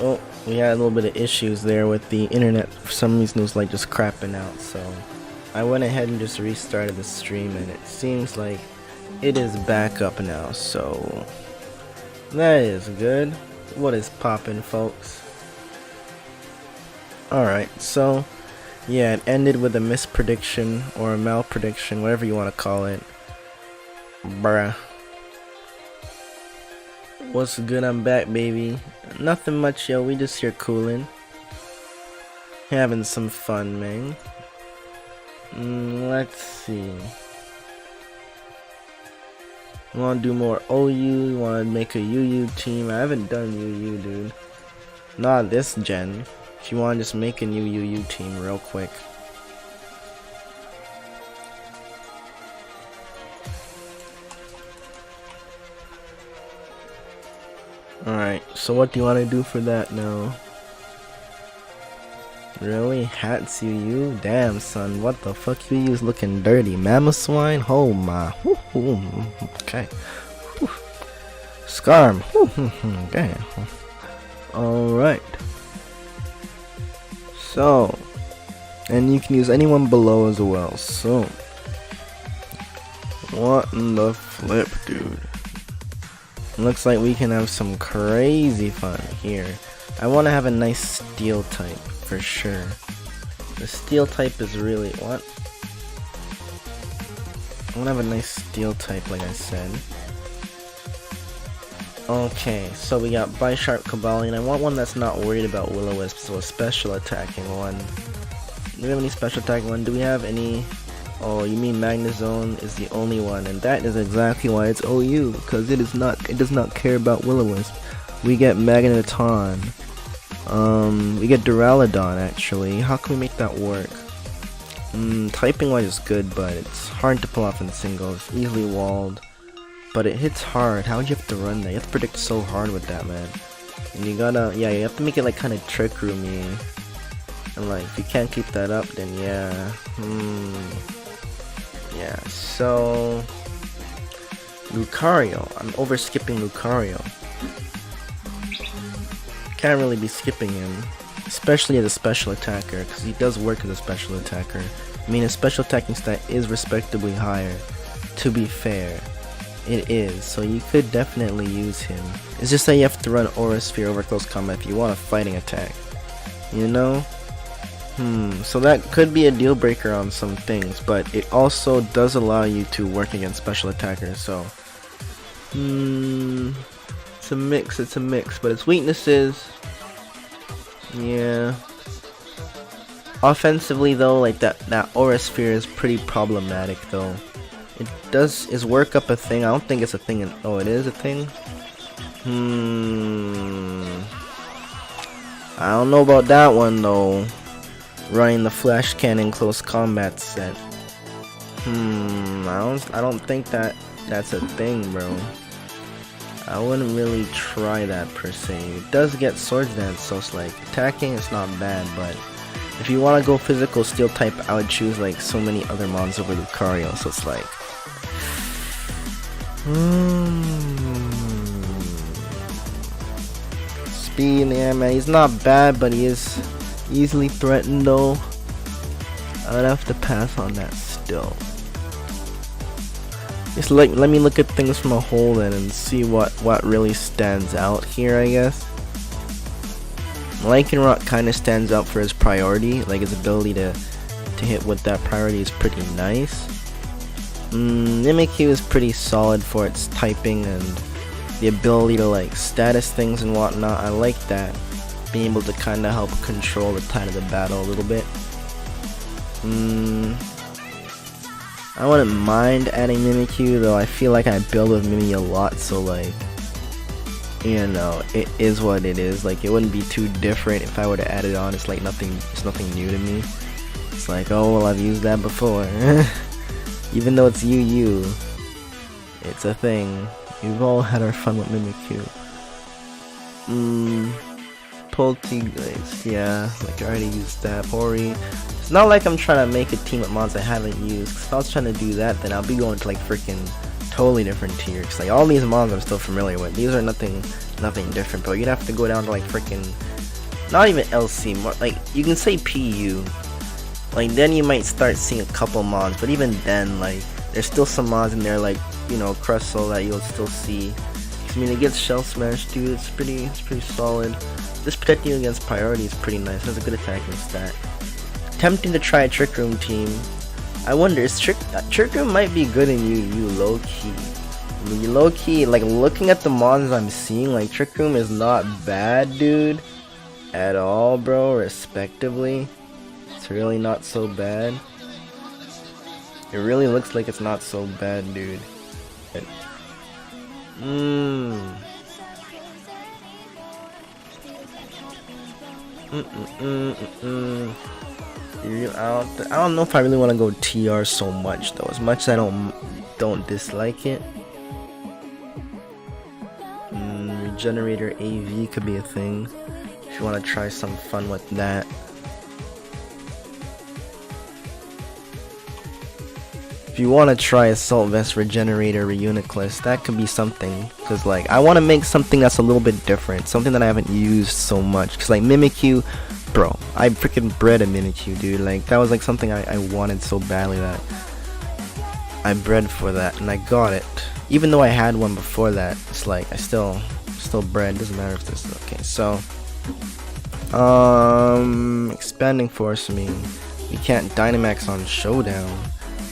Oh, we had a little bit of issues there with the internet. For some reason it was like just crapping out, so I went ahead and just restarted the stream, and it seems like it is back up now, so that is good. What is poppin', folks? Alright, so yeah, it ended with a misprediction or a malprediction, whatever you want to call it. Bruh. What's good? I'm back, baby. Nothing much, yo. We just here cooling, having some fun, man. Let's see. You want to do more OU? You want to make a UU team? I haven't done UU, dude. Not this gen. If you want to just make a new UU team real quick. Alright, so what do you want to do for that now? Really? Hats UU? Damn, son, what the fuck UU's looking dirty? Mama swine? Oh my. Okay. Scarm. Damn. Alright. So, and you can use anyone below as well, so. What in the flip, dude? Looks like we can have some crazy fun here. I want to have a nice steel type for sure. The steel type is really what? I want to have a nice steel type, like I said. Okay, so we got Bisharp Kabalion. I want one that's not worried about Will-O-Wisp, so a special attacking one. Do we have any special attacking one? Do we have any? Oh, you mean Magnezone is the only one, and that is exactly why it's OU, because it does not care about Will-O-Wisp. We get Magneton. We get Duraludon actually. How can we make that work? Typing wise is good, but it's hard to pull off in singles. Easily walled, but it hits hard. How would you have to run that? You have to predict so hard with that, man. And you gotta, yeah, you have to make it like kind of trick roomy. And like, if you can't keep that up, then yeah. Yeah, so Lucario. I'm over skipping Lucario. Can't really be skipping him, especially as a special attacker, because he does work as a special attacker. I mean, his special attacking stat is respectably higher, to be fair. It is, so you could definitely use him. It's just that you have to run Aura Sphere over close combat if you want a fighting attack, you know? So that could be a deal breaker on some things, but it also does allow you to work against special attackers, so it's a mix, but its weaknesses, yeah. Offensively though, like that Aura Sphere is pretty problematic though. Is work up a thing? I don't think it's a thing oh, it is a thing? I don't know about that one though. Running the Flash Cannon close combat set. I don't think that's a thing, bro. I wouldn't really try that per se. It does get Swords Dance, so it's like attacking it's not bad, but if you want to go physical steel type, I would choose like so many other mons over Lucario, so it's like speed, yeah man, he's not bad, but he is easily threatened though. I would have to pass on that still. Just like, let me look at things from a whole then and see what really stands out here, I guess. Lycanroc kind of stands out for his priority, like his ability to hit with that priority is pretty nice. Mimikyu is pretty solid for its typing and the ability to like status things and whatnot. I like that. Being able to kind of help control the tide of the battle a little bit. I wouldn't mind adding Mimikyu, though I feel like I build with Mimi a lot, so like, you know, it is what it is. Like, it wouldn't be too different if I were to add it on. It's like nothing new to me. It's like, oh well, I've used that before. Even though it's UU, it's a thing. We've all had our fun with Mimikyu. Polteageist, yeah, like I already used that. Hori. It's not like I'm trying to make a team with mons I haven't used, cause if I was trying to do that, then I'll be going to like freaking totally different tiers. Like all these mons I'm still familiar with. These are nothing different, but you'd have to go down to like freaking not even LC, more like you can say PU. Like then you might start seeing a couple mods, but even then, like there's still some mods in there, like you know Crustle that you'll still see. I mean, it gets Shell Smash too. It's pretty solid. This protecting you against priority is pretty nice. It has a good attacking stat. Tempting to try a Trick Room team. I wonder, is Trick Room might be good in you low key. You low key, like looking at the mods I'm seeing, like Trick Room is not bad, dude, at all, bro. Respectively, it's really not so bad. It really looks like it's not so bad, dude. I don't know if I really want to go TR so much though. As much as I don't dislike it. Regenerator AV could be a thing if you want to try some fun with that. If you want to try Assault Vest Regenerator Reuniclus, that could be something. Cause like I want to make something that's a little bit different, something that I haven't used so much. Cause like Mimikyu, bro, I freaking bred a Mimikyu, dude. Like that was like something I wanted so badly that I bred for that, and I got it. Even though I had one before that, it's like I still bred. Doesn't matter if this is okay. So expanding force. I mean, we can't Dynamax on Showdown.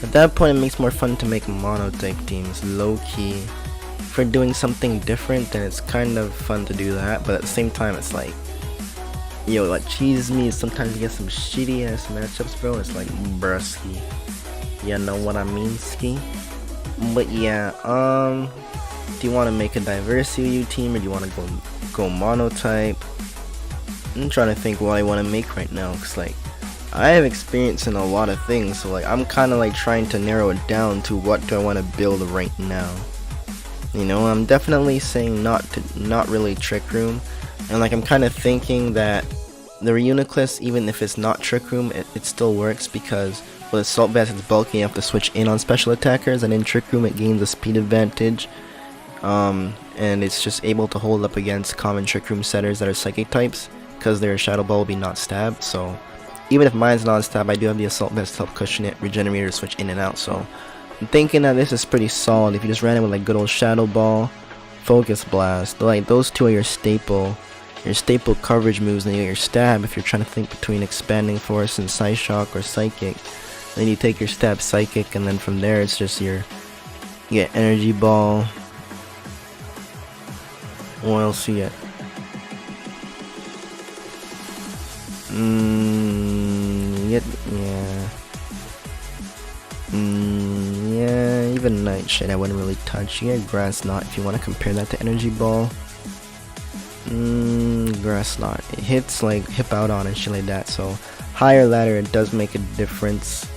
At that point, it makes more fun to make mono-type teams, low-key. If we're doing something different, then it's kind of fun to do that, but at the same time, it's like, yo, like, cheese me, sometimes you get some shitty-ass matchups, bro. It's like, brusky. You know what I mean, ski? But yeah, do you want to make a diversity U team, or do you want to go mono-type? I'm trying to think what I want to make right now, because, like, I have experience in a lot of things, so like I'm kind of like trying to narrow it down to what do I want to build right now. You know, I'm definitely saying not really Trick Room, and like I'm kind of thinking that the Reuniclus, even if it's not Trick Room, it still works because with Assault Vest it's bulky enough to switch in on special attackers, and in Trick Room it gains a speed advantage, and it's just able to hold up against common Trick Room setters that are Psychic types because their Shadow Ball will be not stabbed. So even if mine's non-stab, I do have the Assault Vest to help cushion it, Regenerator to switch in and out, so I'm thinking that this is pretty solid. If you just ran it with like good old Shadow Ball, Focus Blast, like those two are your staple coverage moves, and you get your stab if you're trying to think between Expanding Force and Psyshock or Psychic. Then you take your stab Psychic, and then from there it's just you get Energy Ball. What else you get? Yeah, even Nightshade I wouldn't really touch. You get Grass Knot if you want to compare that to Energy Ball. Grass Knot, it hits like Hip Out on and shit like that, so higher ladder it does make a difference.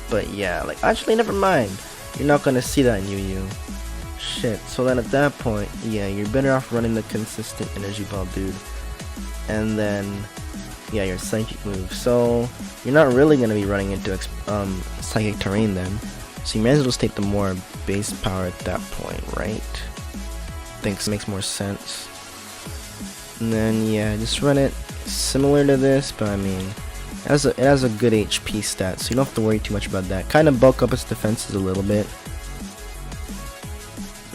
But yeah, like actually never mind, you're not gonna see that in Yu. Shit, so then at that point, yeah, you're better off running the consistent Energy Ball, dude. And then yeah, your Psychic move, so you're not really going to be running into Psychic terrain then, so you might as well just take the more base power at that point, right? Thinks makes more sense. And then yeah, just run it similar to this, but I mean it has a good HP stat, so you don't have to worry too much about that. Kind of bulk up its defenses a little bit,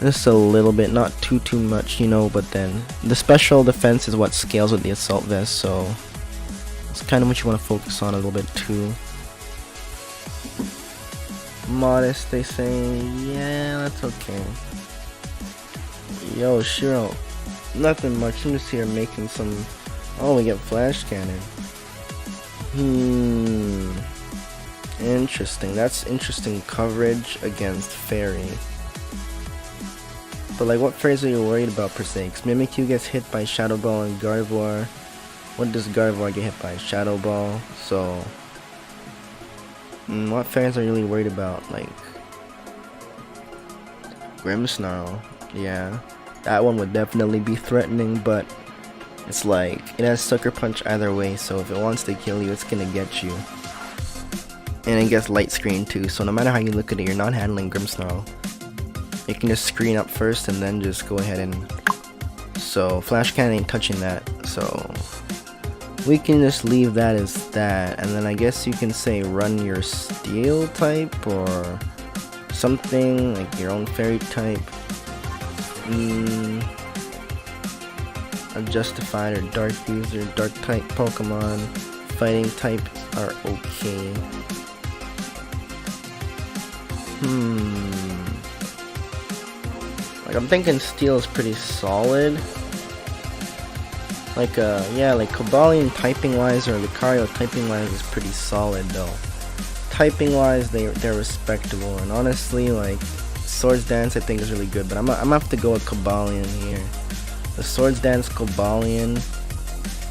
just a little bit, not too much, you know, but then the special defense is what scales with the Assault Vest, so it's kind of what you want to focus on a little bit too. Modest, they say. Yeah, that's okay. Yo, Shiro, nothing much. I'm just here making some. Oh, we get Flash Cannon. Interesting. That's interesting coverage against Fairy. But like, what fairies are you worried about per se? Because Mimikyu gets hit by Shadow Ball and Gardevoir. What does Gardevoir get hit by? Shadow Ball. So, what fairies are you really worried about? Like, Grimmsnarl. Yeah, that one would definitely be threatening, but it's like, it has Sucker Punch either way, so if it wants to kill you, it's gonna get you. And it gets Light Screen too, so no matter how you look at it, you're not handling Grimmsnarl. You can just screen up first and then just go ahead and So Flash Cannon ain't touching that, so we can just leave that as that. And then I guess you can say run your Steel type or something, like your own Fairy type. A Justified or Dark User, Dark type Pokemon. Fighting type are okay. Like I'm thinking Steel is pretty solid. Like yeah, like Cobalion typing wise or Lucario typing wise is pretty solid though. Typing wise they're respectable, and honestly like Swords Dance I think is really good, but I'm gonna have to go with Cobalion here. The Swords Dance Cobalion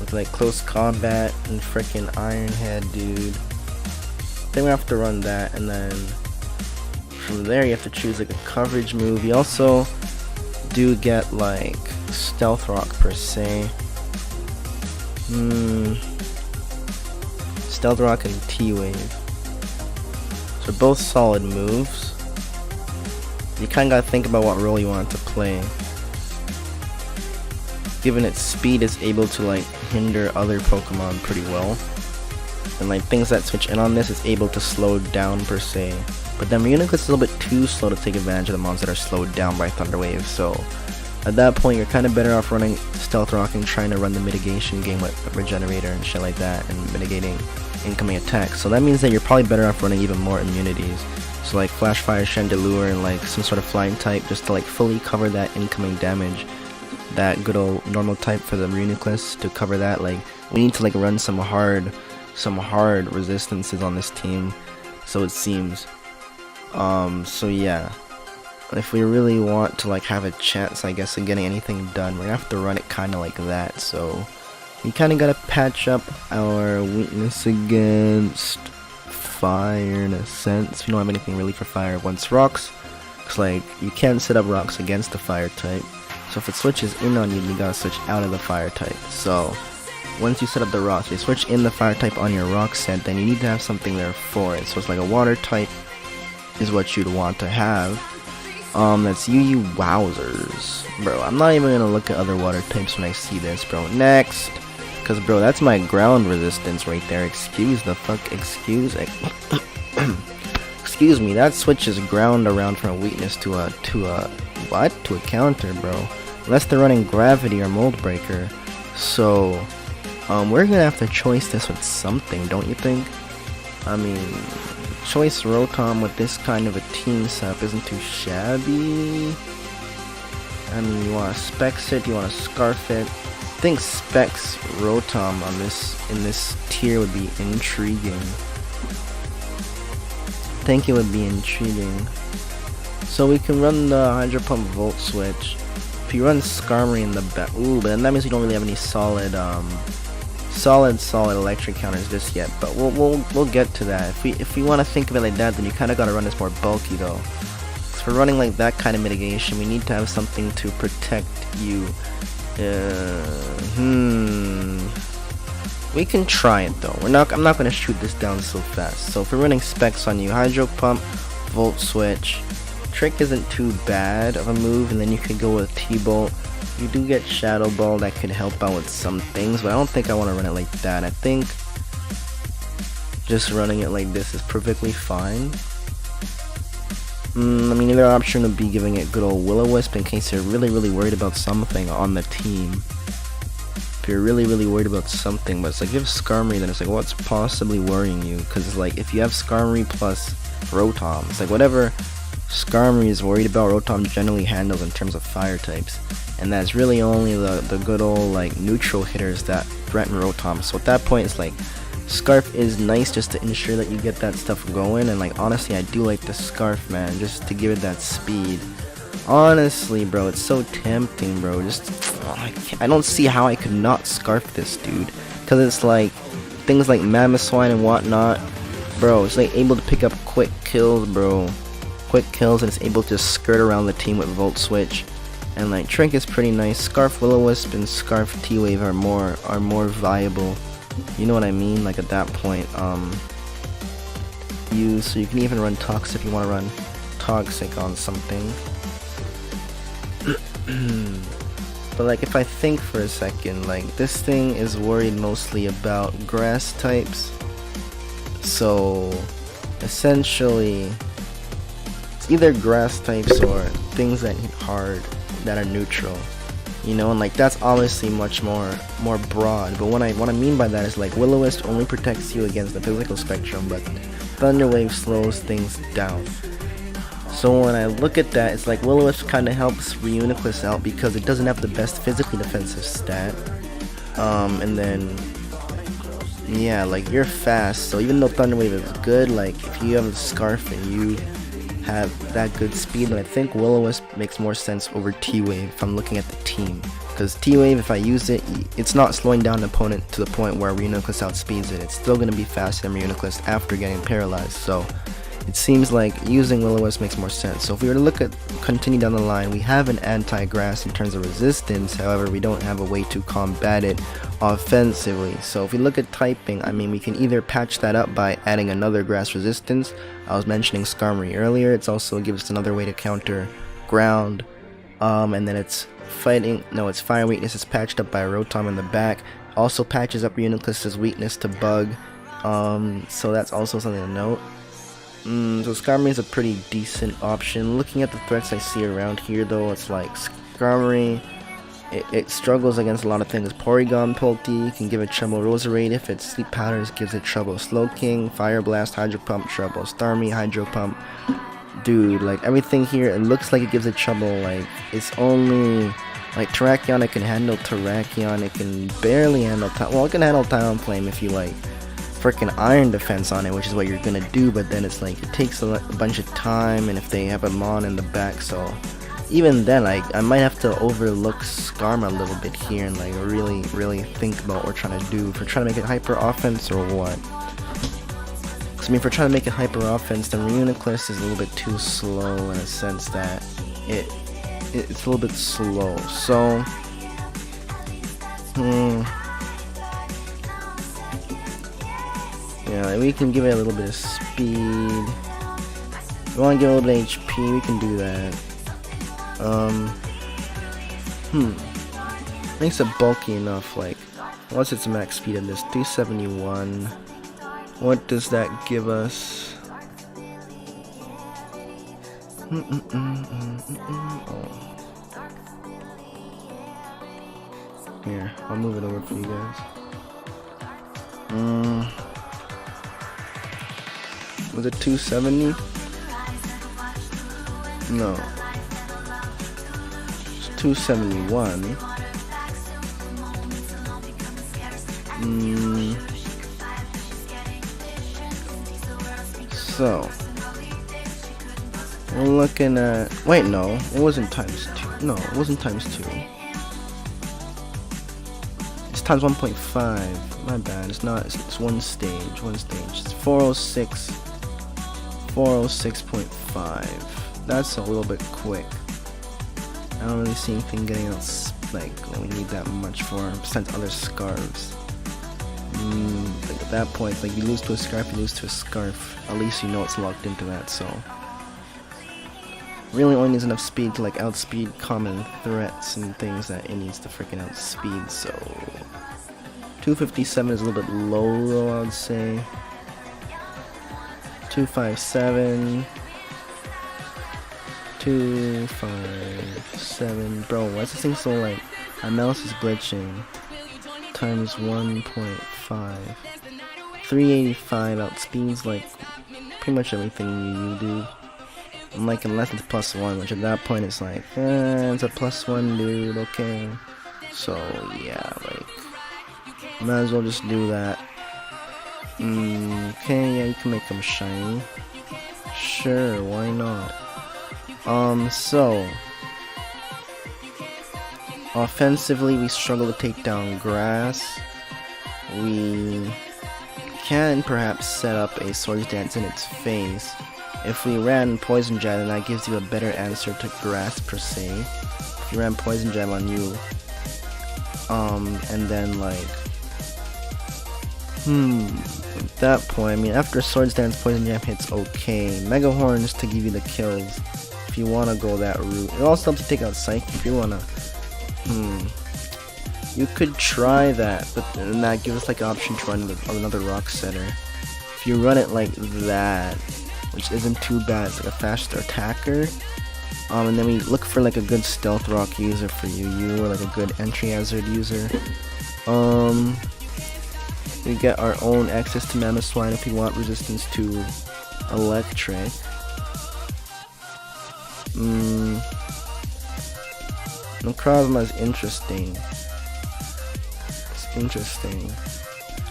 with like close combat and freaking Iron Head, dude. I think we have to run that, and then from there you have to choose like a coverage move. You also do get like Stealth Rock per se. Stealth Rock and T-Wave. So both solid moves. You kinda gotta think about what role you want it to play. Given its speed, it's able to like hinder other Pokemon pretty well. And like things that switch in on this, it's able to slow down per se. But then Reuniclus is a little bit too slow to take advantage of the mons that are slowed down by Thunder Wave. So at that point, you're kind of better off running Stealth Rock and trying to run the mitigation game with Regenerator and shit like that, and mitigating incoming attacks. So that means that you're probably better off running even more immunities. So like Flash Fire, Chandelure, and like some sort of flying type, just to like fully cover that incoming damage. That good old normal type for the Reuniclus to cover that. Like we need to like run some hard resistances on this team, so it seems. So yeah, if we really want to like have a chance, I guess, of getting anything done, we're gonna have to run it kind of like that. So we kind of gotta patch up our weakness against fire in a sense. We don't have anything really for fire once rocks, cause like you can't set up rocks against the fire type. So if it switches in on you, you gotta switch out of the fire type. So once you set up the rocks, you switch in the fire type on your rock set, then you need to have something there for it. So it's like a water type is what you'd want to have. That's UU Wowzers. Bro, I'm not even gonna look at other water types when I see this, bro. Next. Cause bro, that's my ground resistance right there. Excuse me, that switches ground around from a weakness to a counter, bro. Unless they're running gravity or mold breaker. So we're gonna have to choice this with something, don't you think? I mean, choice Rotom with this kind of a team setup isn't too shabby. I mean, you want to Specs it, you want to Scarf it. I think Specs Rotom in this tier would be intriguing. I think it would be intriguing. So we can run the Hydro Pump Volt Switch. If you run Skarmory in the back, ooh, but then that means we don't really have any solid electric counters just yet. But we'll get to that. If we want to think of it like that, then you kind of gotta run this more bulky though. Because for running like that kind of mitigation, we need to have something to protect you. We can try it though. I'm not gonna shoot this down so fast. So if we're running Specs on you, Hydro Pump, Volt Switch. Trick isn't too bad of a move, and then you could go with T-Bolt. You do get Shadow Ball that could help out with some things, but I don't think I want to run it like that. I think just running it like this is perfectly fine. I mean, the other option would be giving it good old Will-O-Wisp in case you're really worried about something on the team. If you're really worried about something, but it's like if you have Skarmory, then it's like what's possibly worrying you? Because it's like if you have Skarmory plus Rotom, it's like whatever Skarmory is worried about, Rotom generally handles in terms of fire types, and that's really only the good old like neutral hitters that threaten Rotom. So at that point, it's like Scarf is nice just to ensure that you get that stuff going, and like honestly, I do like the Scarf, man, just to give it that speed. Honestly, bro, it's so tempting, bro. I don't see how I could not Scarf this dude, because it's like things like Mamoswine and whatnot, bro. It's like able to pick up quick kills, bro. Quick kills, and it's able to skirt around the team with Volt Switch. And like Trick is pretty nice. Scarf Will-O-Wisp and Scarf T-Wave are more viable. You know what I mean? Like at that point, so you can even run Toxic if you want to run Toxic on something. But like if I think for a second, like this thing is worried mostly about grass types. So essentially it's either grass types or things that hit hard that are neutral. You know, and like that's obviously much more broad. But what I mean by that is like Will-O-Wisp only protects you against the physical spectrum, but Thunder Wave slows things down. So when I look at that, it's like Will-O-Wisp kind of helps Reuniclus out because it doesn't have the best physically defensive stat. And then, yeah, like you're fast. So even though Thunder Wave is good, like if you have a Scarf and you have that good speed, then I think Will-O-Wisp makes more sense over T-Wave if I'm looking at the team. Because T-Wave, if I use it, it's not slowing down an opponent to the point where Reuniclus outspeeds it. It's still going to be faster than Reuniclus after getting paralyzed. So it seems like using Will-O-Wisp makes more sense. So if we were to continue down the line, we have an anti-grass in terms of resistance. However, we don't have a way to combat it offensively. So if we look at typing, I mean, we can either patch that up by adding another grass resistance. I was mentioning Skarmory earlier. It's also gives us another way to counter ground. And then it's fire weakness is patched up by Rotom in the back. Also patches up Reuniclus's weakness to bug. So that's also something to note. So Skarmory is a pretty decent option. Looking at the threats I see around here though, it's like Skarmory, it struggles against a lot of things. Porygon Pulti can give it trouble. Roserade, if it's Sleep Powders, gives it trouble. Slowking, Fire Blast, Hydro Pump, trouble. Starmie, Hydro Pump. Dude, like everything here, it looks like it gives it trouble. Like it's only like Terrakion, it can handle Terrakion, it can barely handle it can handle Talonflame if you like freaking Iron Defense on it, which is what you're gonna do, but then it's like it takes a bunch of time, and if they have a Mon in the back, so even then I might have to overlook Skarma a little bit here and like really think about what we're trying to do. If we're trying to make it hyper offense or what. I mean, if we're trying to make it hyper offense, then Reuniclus is a little bit too slow in a sense that it's a little bit slow. So yeah, we can give it a little bit of speed. If we want to give it a little bit of HP, we can do that. Makes it bulky enough. Like, what's its max speed in this? 271. What does that give us? Here, I'll move it over for you guys. Was it 270? No. It's 271. So we're looking at, wait, no, it wasn't times 2. No, it wasn't times 2. It's times 1.5. My bad. It's not. It's one stage. It's 406. 406.5. That's a little bit quick. I don't really see anything getting else like when we need that much for besides other scarves. Like at that point, like you lose to a scarf, you lose to a scarf. At least you know it's locked into that. So really only needs enough speed to like outspeed common threats and things that it needs to freaking outspeed. So 257 is a little bit low though, I would say. 257. 257. Bro, why is this thing so like, my mouse is glitching. Times 1.5. 385 outspeeds like pretty much everything you do. And like unless it's +1, which at that point it's like, it's a +1, dude, okay. So yeah, like might as well just do that. Okay, yeah, you can make them shiny. Sure, why not? So offensively, we struggle to take down grass. We can perhaps set up a Swords Dance in its face. If we ran Poison Jab, then that gives you a better answer to grass per se. If you ran Poison Jab on you, and then like, at that point, I mean, after Swords Dance, Poison Jab hits okay. Mega Horns to give you the kills if you want to go that route. It also helps to take out Psyche if you want to. You could try that, but then that gives us like an option to run another rock setter. If you run it like that, which isn't too bad, it's like a faster attacker. And then we look for like a good stealth rock user for you, or like a good entry hazard user. We get our own access to Mammoth Swine if we want resistance to electric. Necrozma is interesting. It's interesting.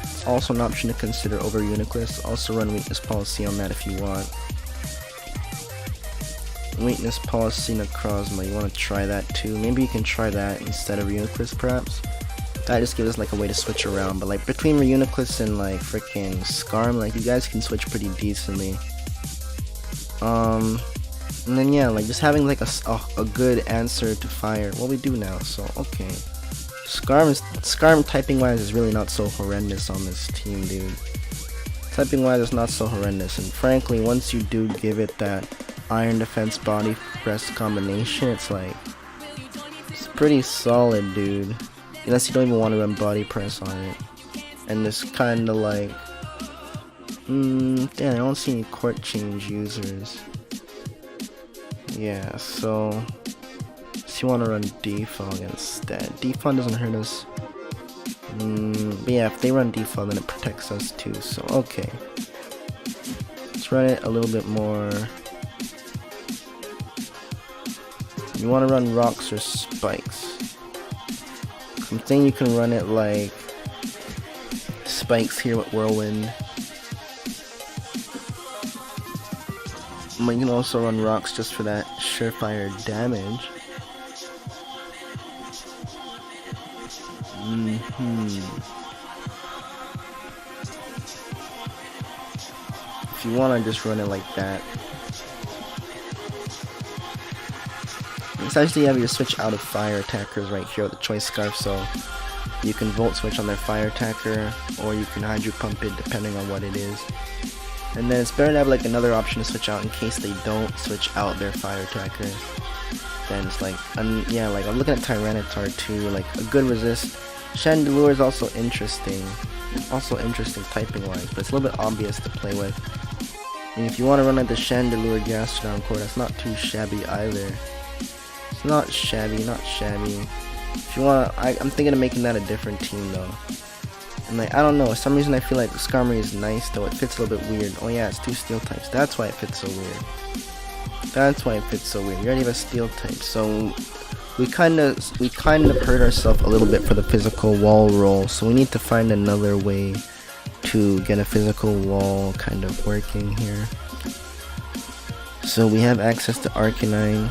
It's also an option to consider over Uniclus. Also run weakness policy on that if you want. Weakness policy Necrozma, you want to try that too. Maybe you can try that instead of Uniclus perhaps. That just gives us like a way to switch around, but like between Reuniclus and like freaking Skarm, like you guys can switch pretty decently. And then yeah, like just having like a good answer to fire. What we do now, so okay. Skarm typing wise is really not so horrendous on this team, dude. Typing wise is not so horrendous, and frankly, once you do give it that iron defense body press combination, it's like it's pretty solid, dude. Unless you don't even want to run body press on it. And just kinda like damn, I don't see any court change users. Yeah, so you want to run Defog instead. Defog doesn't hurt us. But yeah, if they run Defog, then it protects us too, so okay. Let's run it a little bit more. You want to run rocks or spikes? I'm thinking you can run it like spikes here with Whirlwind. But you can also run rocks just for that surefire damage. If you want to just run it like that. Essentially you have your switch out of fire attackers right here with the choice scarf, so you can volt switch on their fire attacker, or you can hydro pump it depending on what it is. And then it's better to have like another option to switch out in case they don't switch out their fire attacker. Then it's like, yeah, like I'm looking at Tyranitar too, like a good resist. Chandelure is also interesting typing wise, but it's a little bit obvious to play with. And if you want to run like the Chandelure Gastrodon core, that's not too shabby either. It's not shabby, not shabby. If you want to, I'm thinking of making that a different team though. And like, I don't know, for some reason I feel like Skarmory is nice though, it fits a little bit weird. Oh yeah, it's 2 steel types, that's why it fits so weird. That's why it fits so weird. We already have a steel type, so we kind of hurt ourselves a little bit for the physical wall roll, so we need to find another way to get a physical wall kind of working here. So we have access to Arcanine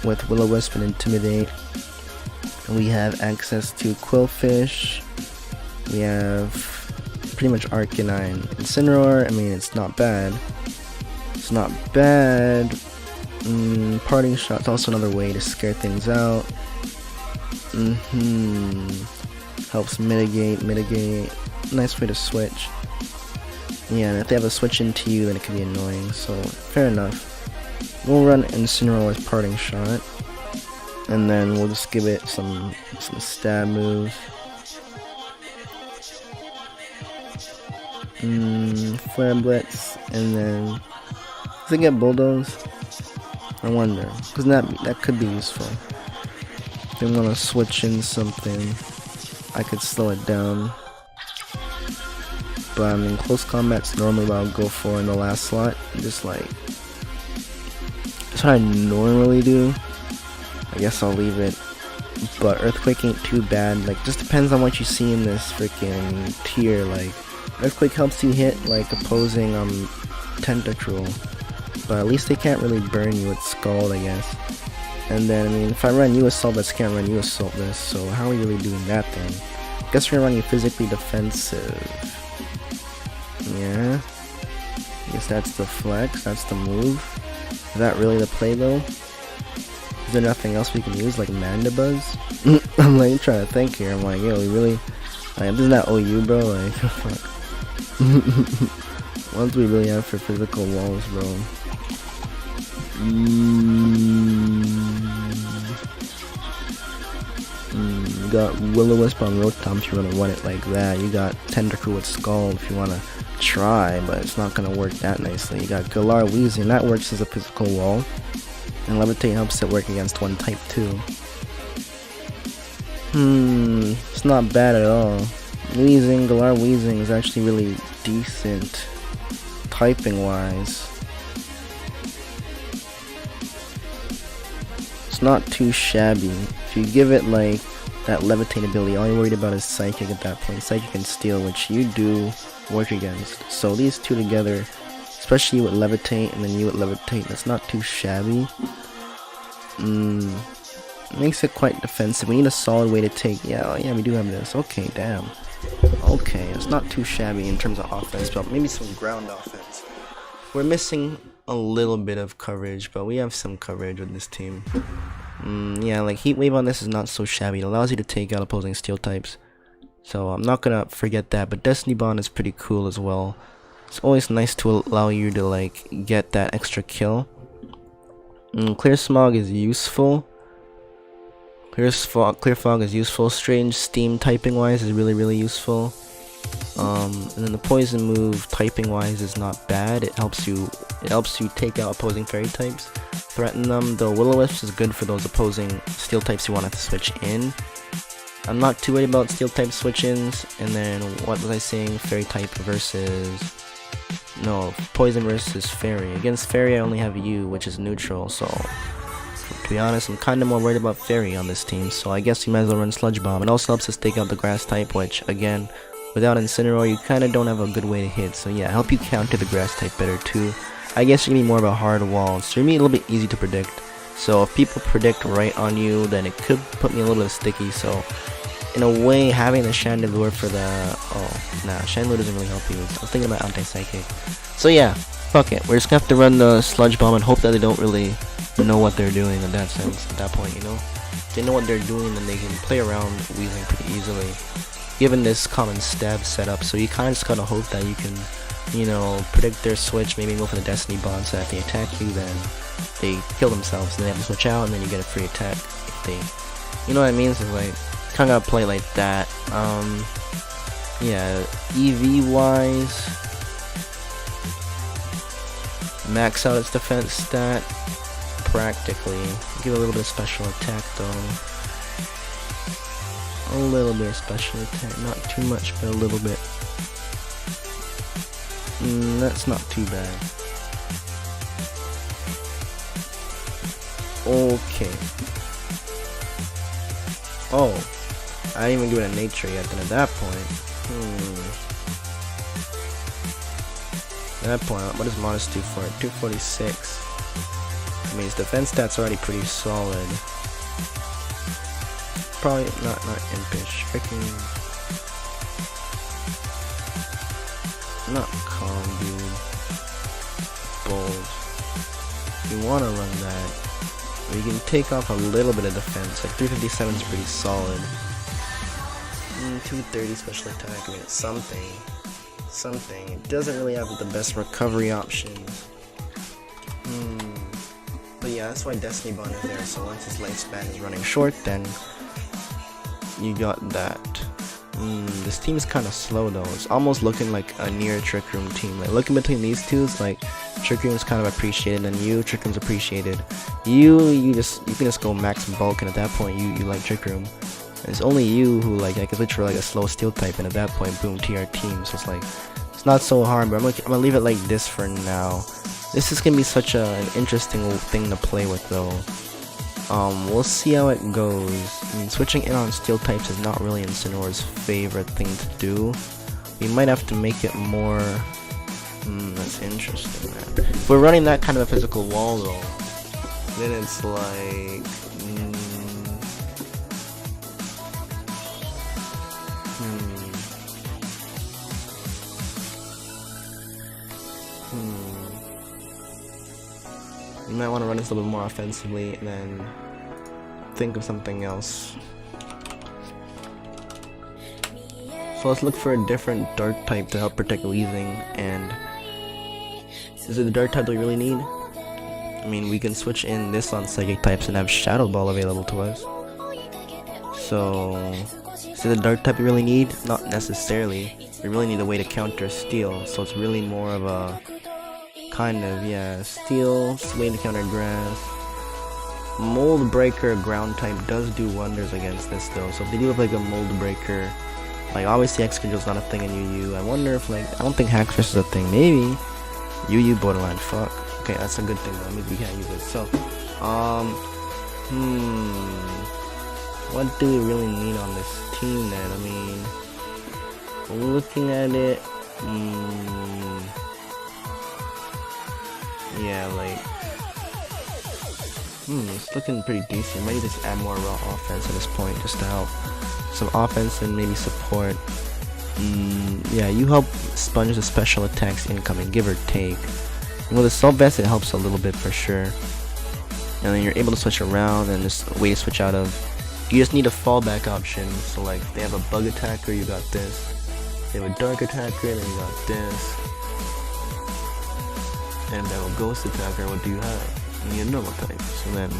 with Will-O-Wisp and Intimidate. And we have access to Quillfish. We have pretty much Arcanine. Incineroar, I mean, it's not bad. It's not bad. Parting Shot's also another way to scare things out. Helps mitigate. Nice way to switch. Yeah, and if they have a switch into you, then it can be annoying, so fair enough. We'll run Incineroar with Parting Shot. And then we'll just give it some stab moves. Flare Blitz, and then does it get Bulldoze? I wonder, because that could be useful. If they want to switch in something, I could slow it down. But I mean, close combat's normally what I'll go for in the last slot. Just like, that's what I normally do. I guess I'll leave it. But Earthquake ain't too bad. Like, just depends on what you see in this freaking tier. Like, Earthquake helps you hit like opposing Tentacruel, but at least they can't really burn you with Scald, I guess. And then I mean, if I run you Assault Vest, can't run you Assault Vest, so how are we really doing that then? I guess we're running physically defensive. Yeah, I guess that's the flex, that's the move. Is that really the play though? Is there nothing else we can use, like Mandibuzz? I'm like trying to think here. I'm like, yo, we really, like, this is not OU, bro. Like, fuck. What do we really have for physical walls, bro? We got Will-O-Wisp on Rotom if you want to run it like that. You got Tentacruel with Skull if you want to try, but it's not going to work that nicely. You got Galar Weezing, that works as a physical wall. And Levitate helps it work against one type too. It's not bad at all. Galar Weezing is actually really decent typing wise. It's not too shabby. If you give it like that Levitate ability, all you're worried about is Psychic at that point. Psychic and Steel, which you do work against. So these two together, especially you with Levitate and then you with Levitate, that's not too shabby. Makes it quite defensive. We need a solid way to take. Yeah, we do have this. Okay, damn. Okay, it's not too shabby in terms of offense, but maybe some ground offense. We're missing a little bit of coverage, but we have some coverage with this team. Yeah, like Heat Wave on this is not so shabby. It allows you to take out opposing steel types. So I'm not gonna forget that, but Destiny Bond is pretty cool as well. It's always nice to allow you to like get that extra kill. Clear Smog is useful. Clear Fog is useful. Strange Steam typing wise is really useful. And then the Poison move typing wise is not bad. It helps you take out opposing fairy types, threaten them. The Will-O-Wisp is good for those opposing steel types you want to switch in. I'm not too worried about steel type switch-ins. And then what was I saying? Fairy type versus Poison versus Fairy. Against Fairy I only have you, which is neutral, so to be honest, I'm kind of more worried about Fairy on this team, so I guess you might as well run Sludge Bomb. It also helps us take out the grass type, which again, without Incineroar, you kind of don't have a good way to hit. So yeah, help you counter the grass type better too. I guess you're gonna be more of a hard wall. It's gonna be a little bit easy to predict. So if people predict right on you, then it could put me a little bit sticky. So in a way, having the Chandelure for the Chandelure doesn't really help you. I was thinking about anti-psychic. So yeah, fuck it. We're just gonna have to run the Sludge Bomb and hope that they don't really know what they're doing in that sense. At that point, you know, if they know what they're doing, then they can play around Weezing pretty easily. Given this common stab setup, so you kind of just gotta hope that you can, you know, predict their switch, maybe go for the Destiny Bond, so that if they attack you, then they kill themselves, and they have to switch out, and then you get a free attack if they, you know what I mean? So like, kind of gotta play like that. Yeah, EV wise, max out its defense stat, practically. Give a little bit of special attack though. A little bit of special attack, not too much, but a little bit. That's not too bad. Okay. Oh, I didn't even give it a nature yet. Then at that point, at that point, what does Modest do for it? 246. I mean, his defense stats already pretty solid. Probably not impish. Freaking not calm, dude. Bold. You wanna run that. Or you can take off a little bit of defense. Like 357 is pretty solid. 230 special attack. I mean, it's something. It doesn't really have the best recovery options. But yeah, that's why Destiny Bond is there. So once its lifespan is running short, then you got that. This team is kind of slow though. It's almost looking like a near Trick Room team. Like looking between these two, it's like Trick Room is kind of appreciated, and Trick Room's appreciated. You can just go max bulk, and at that point you like Trick Room. And it's only you who like I could switch for like a slow steel type, and at that point, boom, TR team. So it's like it's not so hard. But I'm gonna leave it like this for now. This is gonna be such an interesting thing to play with though. We'll see how it goes. I mean, switching in on steel types is not really Incineroar's favorite thing to do. We might have to make it more. That's interesting, man. If we're running that kind of a physical wall though, then it's like. You might want to run this a little bit more offensively and then think of something else. So let's look for a different dark type to help protect Weezing. And is it the dark type that we really need? I mean, we can switch in this on psychic types and have Shadow Ball available to us. So, is it a dark type you really need? Not necessarily. You really need a way to counter steel, so it's really more of a kind of, yeah, steel, way to counter grass. Mold Breaker ground type does do wonders against this though, so if they do have like a Mold Breaker, like obviously X-Control's not a thing in UU. I wonder if like, I don't think Hackstress is a thing, maybe. UU borderline, fuck. Okay, that's a good thing though, maybe we can't use it. So, what do we really need on this team then? I mean, looking at it, yeah, like, it's looking pretty decent. Maybe just add more raw offense at this point, just to help some offense and maybe support. Yeah, you help sponge the special attacks incoming, give or take. With the Assault Vest, it helps a little bit for sure. And then you're able to switch around, and just a way to switch out of. You just need a fallback option. So like, if they have a bug attacker, you got this. If they have a dark attacker, then you got this. And if they have a ghost attacker, what do you have? You need a normal type. So then,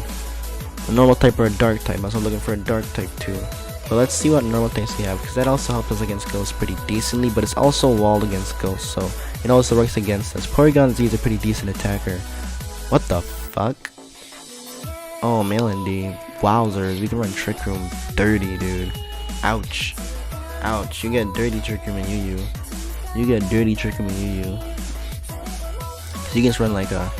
a normal type or a dark type. I was looking for a dark type too. But let's see what normal types we have, because that also helps us against ghosts pretty decently, but it's also walled against ghosts, so it also works against us. Porygon Z is a pretty decent attacker. What the fuck? Oh, Mail D. Wowzers, we can run Trick Room 30, dude. Ouch. Ouch, you get dirty Trick Room in UU. You get dirty Trick Room in UU. So you can just run like a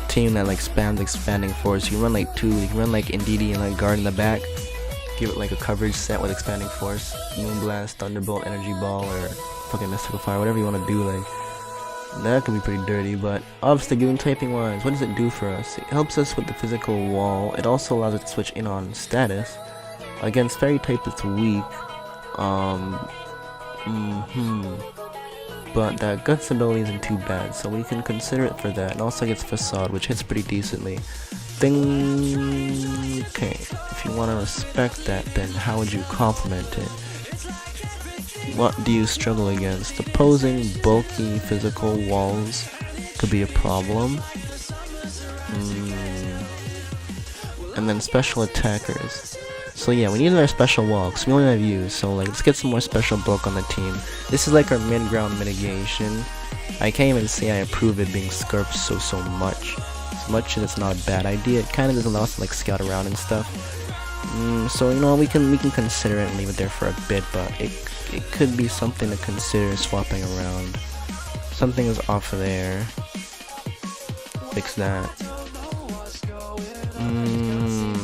team that like spams Expanding Force. You can run like 2, you can run like Indeedee and like Guard in the back. Give it like a coverage set with Expanding Force, Moonblast, Thunderbolt, Energy Ball, or fucking Mystical Fire, whatever you want to do. Like, that could be pretty dirty. But obviously, giving typing wise, what does it do for us? It helps us with the physical wall. It also allows us to switch in on status against fairy type that's weak. But that Guts ability isn't too bad, so we can consider it for that. And also gets Facade, which hits pretty decently. Okay, if you want to respect that, then how would you complement it? What do you struggle against? Opposing bulky physical walls could be a problem. And then special attackers. So yeah, we need our special wall, because we only have you, so like, let's get some more special bulk on the team. This is like our mid-ground mitigation. I can't even say I approve it being Scarfed so much. As much as it's not a bad idea, it kind of does allow us to like scout around and stuff. So you know, we can consider it and leave it there for a bit, but it could be something to consider swapping around. Something is off of there. Fix that.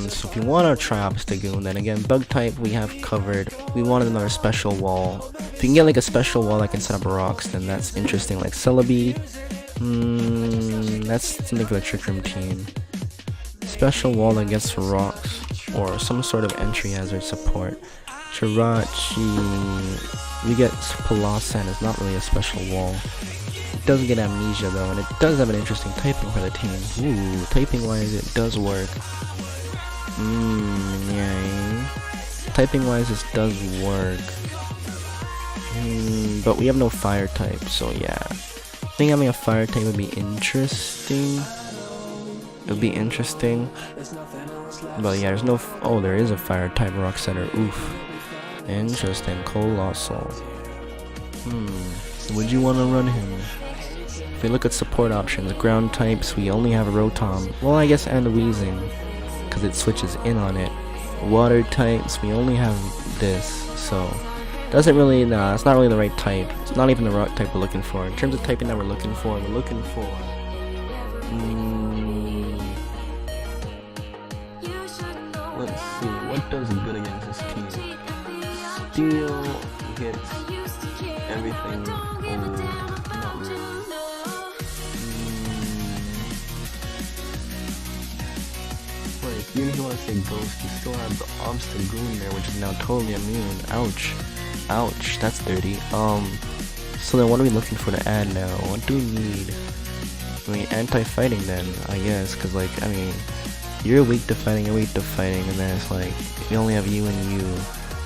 So if you want to try Obstagoon, then again, bug type we have covered. We wanted another special wall. If you can get like a special wall that can set up rocks, then that's interesting. Like Celebi. That's something for the Trick Room team. Special wall that gets rocks, or some sort of entry hazard support. Chirachi, we get Palossand, it's not really a special wall. It does get Amnesia though, and it does have an interesting typing for the team. Ooh, typing wise it does work. Yeah. Typing wise this does work. But we have no fire type, so yeah. I think having a fire type would be interesting. It would be interesting. But yeah, there's no. Oh, there is a fire type rock setter. Oof. Interesting. Colossal. Would you want to run him? If we look at support options, ground types, we only have Rotom. Well, I guess and Weezing, because it switches in on it. Water types, we only have this, so. Doesn't really, nah, it's not really the right type. It's not even the right type we're looking for. In terms of typing that we're looking for, let's see, what does good against this team? Steel gets everything old, not really. Like, even if you want to say ghost, you still have the Obstagoon there, which is now totally immune. Ouch. Ouch, that's dirty. So then what are we looking for to add now? What do we need? I mean, anti-fighting then, I guess, because like, I mean, you're weak to fighting, you're weak to fighting, and then it's like, we only have you and you.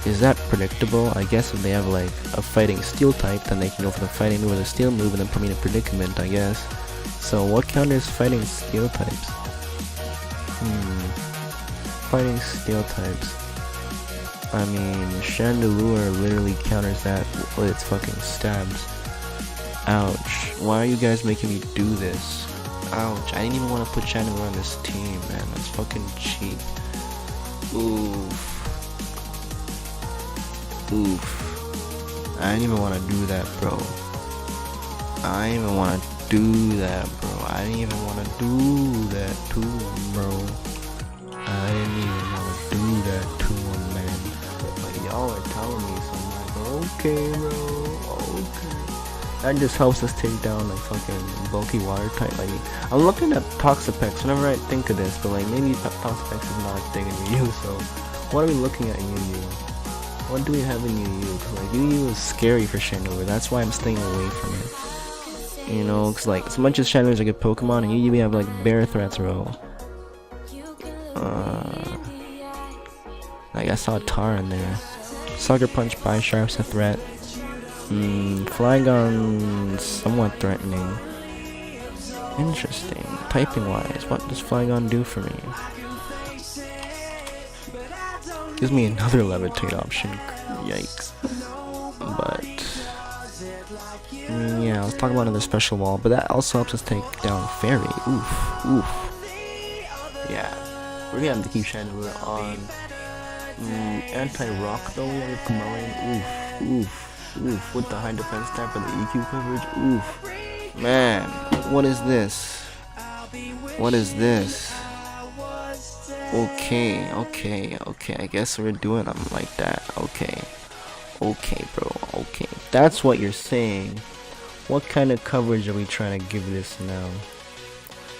Is that predictable? I guess if they have like a fighting steel type, then they can go for the fighting move or the steel move and then put me in a predicament, I guess. So what counters fighting steel types? Fighting steel types. I mean, Chandelure literally counters that with its fucking stabs. Ouch. Why are you guys making me do this? Ouch. I didn't even want to put Chandelure on this team, man. That's fucking cheap. Oof. Oof. I didn't even want to do that, bro. I didn't even want to do that, bro. I didn't even want to do that to him, bro. I didn't even want to do that to him, man. But y'all are telling me, so I'm like, okay, bro. Okay. That just helps us take down like fucking bulky water type. Like, I'm looking at Toxapex whenever I think of this, but like maybe Toxapex is not a thing in Yu, so what are we looking at in Yu? What do we have in Yu? Like, Yu is scary for Chandelure, that's why I'm staying away from it. You know, cause like as much as Chandelure is a good Pokemon, and Yu we have like bear threats, bro. Like I saw Tar in there. Sucker Punch by Sharp's a threat. Flygon somewhat threatening. Interesting. Typing wise, what does Flygon do for me? Gives me another levitate option. Yikes. But yeah, let's talk about another special wall, but that also helps us take down Fairy. Oof. Oof. Yeah. We're gonna have to keep Chandelure on. Anti-rock though with Kamelian. Oof. Oof. Oof, with the high defense stat and the EQ coverage. Oof. Man, what is this? What is this? Okay. I guess we're doing them like that. Okay, bro. Okay. That's what you're saying. What kind of coverage are we trying to give this now?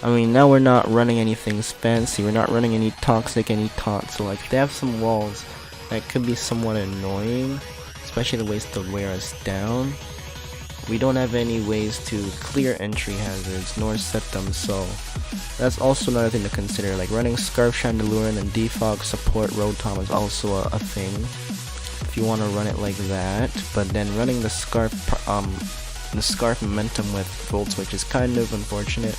I mean, now we're not running anything fancy. We're not running any toxic, any taunt. So like, they have some walls that could be somewhat annoying. Especially the ways to wear us down. We don't have any ways to clear entry hazards nor set them, so that's also another thing to consider. Like running Scarf Chandelure and then Defog support Rotom is also a thing if you want to run it like that. But then running the Scarf Momentum with Volt Switch is kind of unfortunate.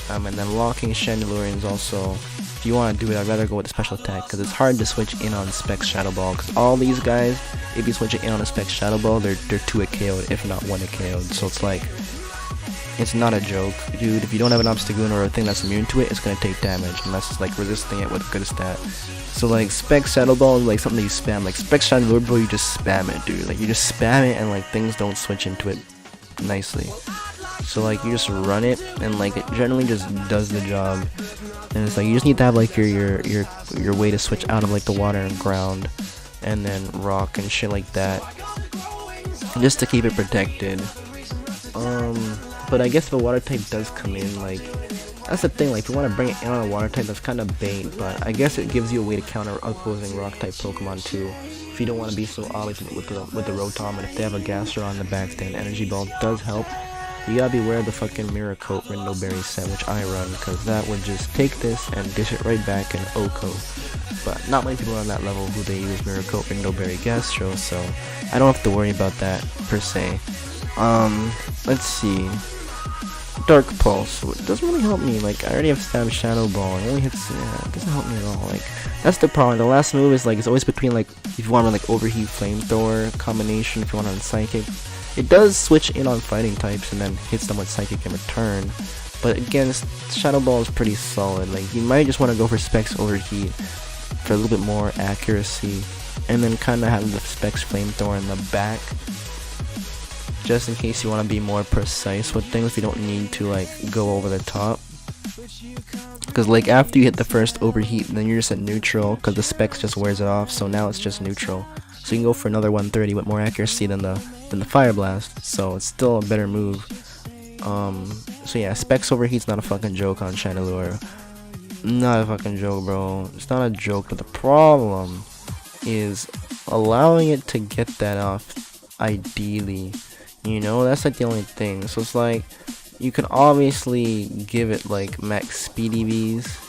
And then locking Chandelure is also, if you want to do it, I'd rather go with the special attack because it's hard to switch in on Specs Shadow Ball. Because all these guys, if you switch it in on a Specs Shadow Ball, they're 2 KO'd, if not 1 KO'd. So it's like, it's not a joke, dude. If you don't have an Obstagoon or a thing that's immune to it, it's gonna take damage unless it's like resisting it with a good stat. So like Specs Shadow Ball is like something that you spam. Like Specs Shadow Ball, you just spam it, dude. Like you just spam it and like things don't switch into it nicely. So like you just run it and like it generally just does the job, and it's like you just need to have like your way to switch out of like the water and ground and then rock and shit like that just to keep it protected. But I guess if a water type does come in, like that's the thing, like if you want to bring it in on a water type, that's kind of bait, but I guess it gives you a way to counter opposing rock type Pokemon too if you don't want to be so obvious with the Rotom. And if they have a Gastro on the backstand, Energy Ball does help. You gotta beware of the fucking Mirror Coat Rindo Berry set, which I run, because that would just take this and dish it right back in OHKO. But not many people are on that level who they use Mirror Coat Rindo Berry Gastro, so I don't have to worry about that per se. Let's see. Dark Pulse, it doesn't really help me. Like I already have Stab Shadow Ball, it only hits, it doesn't help me at all. Like that's the problem. The last move is like, it's always between like, if you want to like Overheat Flamethrower combination, if you want on Psychic. It does switch in on fighting types and then hits them with Psychic in return, but again, Shadow Ball is pretty solid. Like you might just want to go for Specs Overheat for a little bit more accuracy, and then kind of have the Specs Flamethrower in the back, just in case you want to be more precise with things. You don't need to like go over the top, because like after you hit the first Overheat, then you're just at neutral because the Specs just wears it off. So now it's just neutral. So you can go for another 130 with more accuracy than the Fire Blast, so it's still a better move. So yeah, Specs Overheat's not a fucking joke on Chandelure. Not a fucking joke, bro. It's not a joke, but the problem is allowing it to get that off ideally. You know, that's like the only thing. So it's like, you can obviously give it like max speed EVs.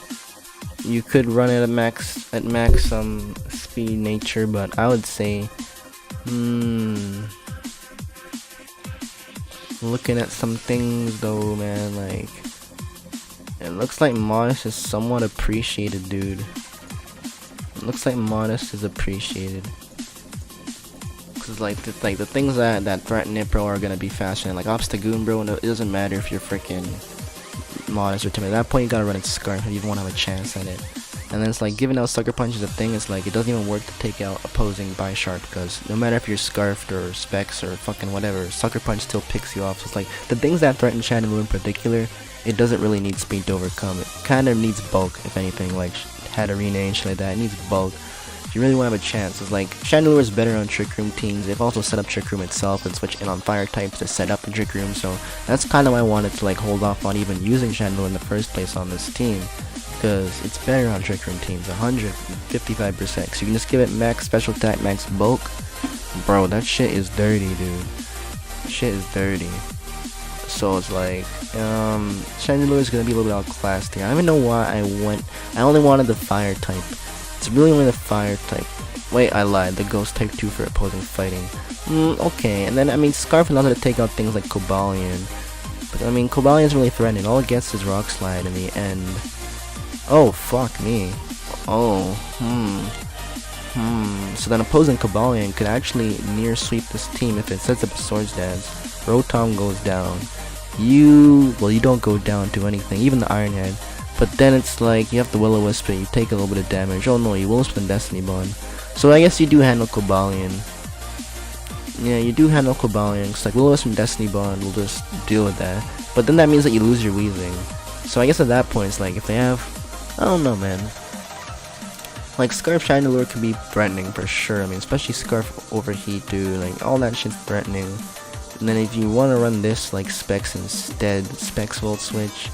You could run it at max speed nature, but I would say looking at some things though, man, like it looks like Moss is somewhat appreciated, dude. Looks like modest is appreciated. Cause like the things that threaten it, bro, are gonna be faster. Like Obstagoon, bro, it doesn't matter if you're freaking modest or timid. At that point, you gotta run its Scarf if you even want to have a chance at it. And then it's like giving out Sucker Punch is a thing. It's like it doesn't even work to take out opposing Bisharp, because no matter if you're Scarfed or Specs or fucking whatever, Sucker Punch still picks you off. So it's like the things that threaten Chandelure in particular, it doesn't really need speed to overcome. It kind of needs bulk, if anything, like Hatterene and shit like that. It needs bulk. If you really want to have a chance, it's like Chandelure is better on Trick Room teams. They've also set up Trick Room itself and switch in on Fire types to set up the Trick Room. So that's kind of why I wanted to like hold off on even using Chandelure in the first place on this team, because it's better on Trick Room teams, 155%. So you can just give it max special attack, max bulk. Bro, that shit is dirty, dude. Shit is dirty. So it's like, Chandelure is gonna be a little bit outclassed here. I don't even know why I only wanted the Fire type. It's really only the Fire type. Wait, I lied. The Ghost type 2 for opposing fighting. Okay. And then, I mean, Scarf allows it to take out things like Cobalion. But, I mean, Cobalion is really threatening. All it gets is Rock Slide in the end. Oh, fuck me. Oh, So then opposing Cobalion could actually near sweep this team if it sets up a Swords Dance. Rotom goes down. You don't go down to anything, even the Iron Head. But then it's like, you have the Will-O-Wisp, you take a little bit of damage. Oh no, you Will-O-Wisp and Destiny Bond. So I guess you do handle Cobalion. Yeah, you do handle Cobalion. It's like Will-O-Wisp and Destiny Bond will just deal with that. But then that means that you lose your Weezing. So I guess at that point, it's like, if they have... I don't know, man. Like, Scarf Chandelure can be threatening for sure. I mean, especially Scarf Overheat, dude. Like, all that shit's threatening. And then if you want to run this, like, Specs instead, Specs Volt Switch...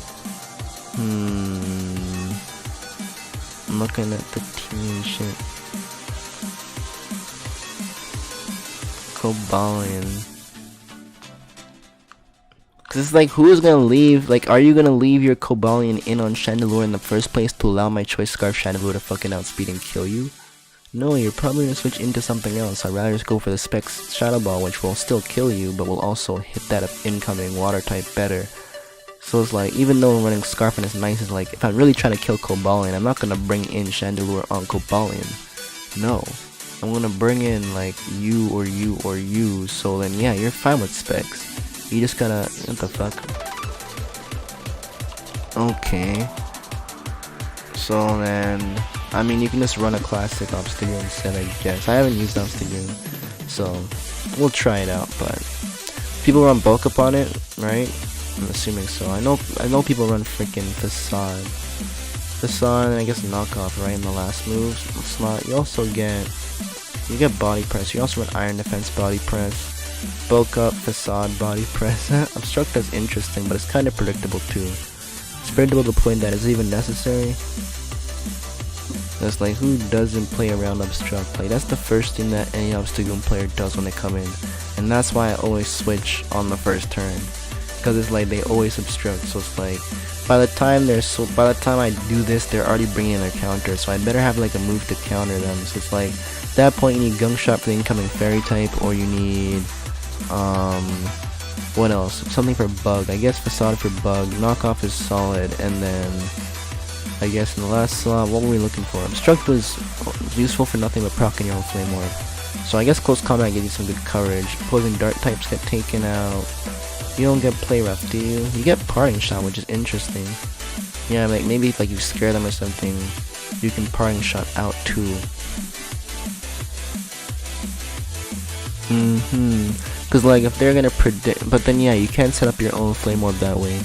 I'm looking at the team shit. Cobalion. Cause it's like, who is gonna leave? Like, are you gonna leave your Cobalion in on Chandelure in the first place to allow my choice Scarf Chandelure to fucking outspeed and kill you? No, you're probably gonna switch into something else. I'd rather just go for the Specs Shadow Ball, which will still kill you, but will also hit that incoming Water type better. So it's like, even though running Scarf and it's nice, it's like, if I'm really trying to kill Cobalion, I'm not gonna bring in Chandelure on Cobalion. No. I'm gonna bring in, like, you or you or you, so then, yeah, you're fine with Specs. You just gotta, what the fuck? Okay. So then, I mean, you can just run a classic Obstagoon instead, I guess. I haven't used Obstagoon, so we'll try it out, but people run bulk up on it, right? I'm assuming so. I know people run freaking Facade, and I guess Knockoff, right, in the last move slot. You also get Body Press. You also run Iron Defense Body Press, Bulk Up, Facade, Body Press. Obstruct is interesting, but it's kind of predictable too. It's predictable to the point that it's even necessary. That's like, who doesn't play around Obstruct? Like, that's the first thing that any Obstagoon player does when they come in, and that's why I always switch on the first turn. Because it's like, they always obstruct, so it's like, by the time I do this, they're already bringing in their counter, so I better have like a move to counter them. So it's like, at that point you need Gunk Shot for the incoming Fairy type, or you need, what else? Something for Bug. I guess Facade for Bug, Knockoff is solid, and then, I guess in the last slot, what were we looking for? Obstruct was useful for nothing but proccing your own Flame Orb. So I guess Close Combat gives you some good coverage. Opposing Dart types get taken out. You don't get Play Rough, do you? You get Parting Shot, which is interesting. Yeah, like maybe if like you scare them or something, you can Parting Shot out too. Cause like if they're gonna predict, but then yeah, you can't set up your own Flame Orb that way.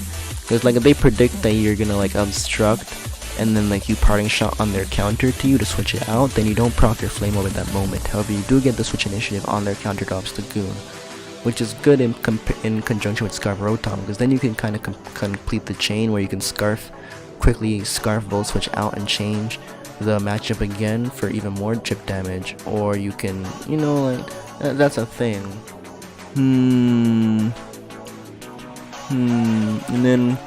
Cause like if they predict that you're gonna like obstruct, and then like you Parting Shot on their counter to you to switch it out, then you don't proc your Flame Orb at that moment. However, you do get the switch initiative on their counter to Obstagoon, which is good in conjunction with Scarf Rotom, because then you can kind of complete the chain where you can quickly Scarf Volt Switch out and change the matchup again for even more chip damage, or you can, you know, like, that's a thing. And then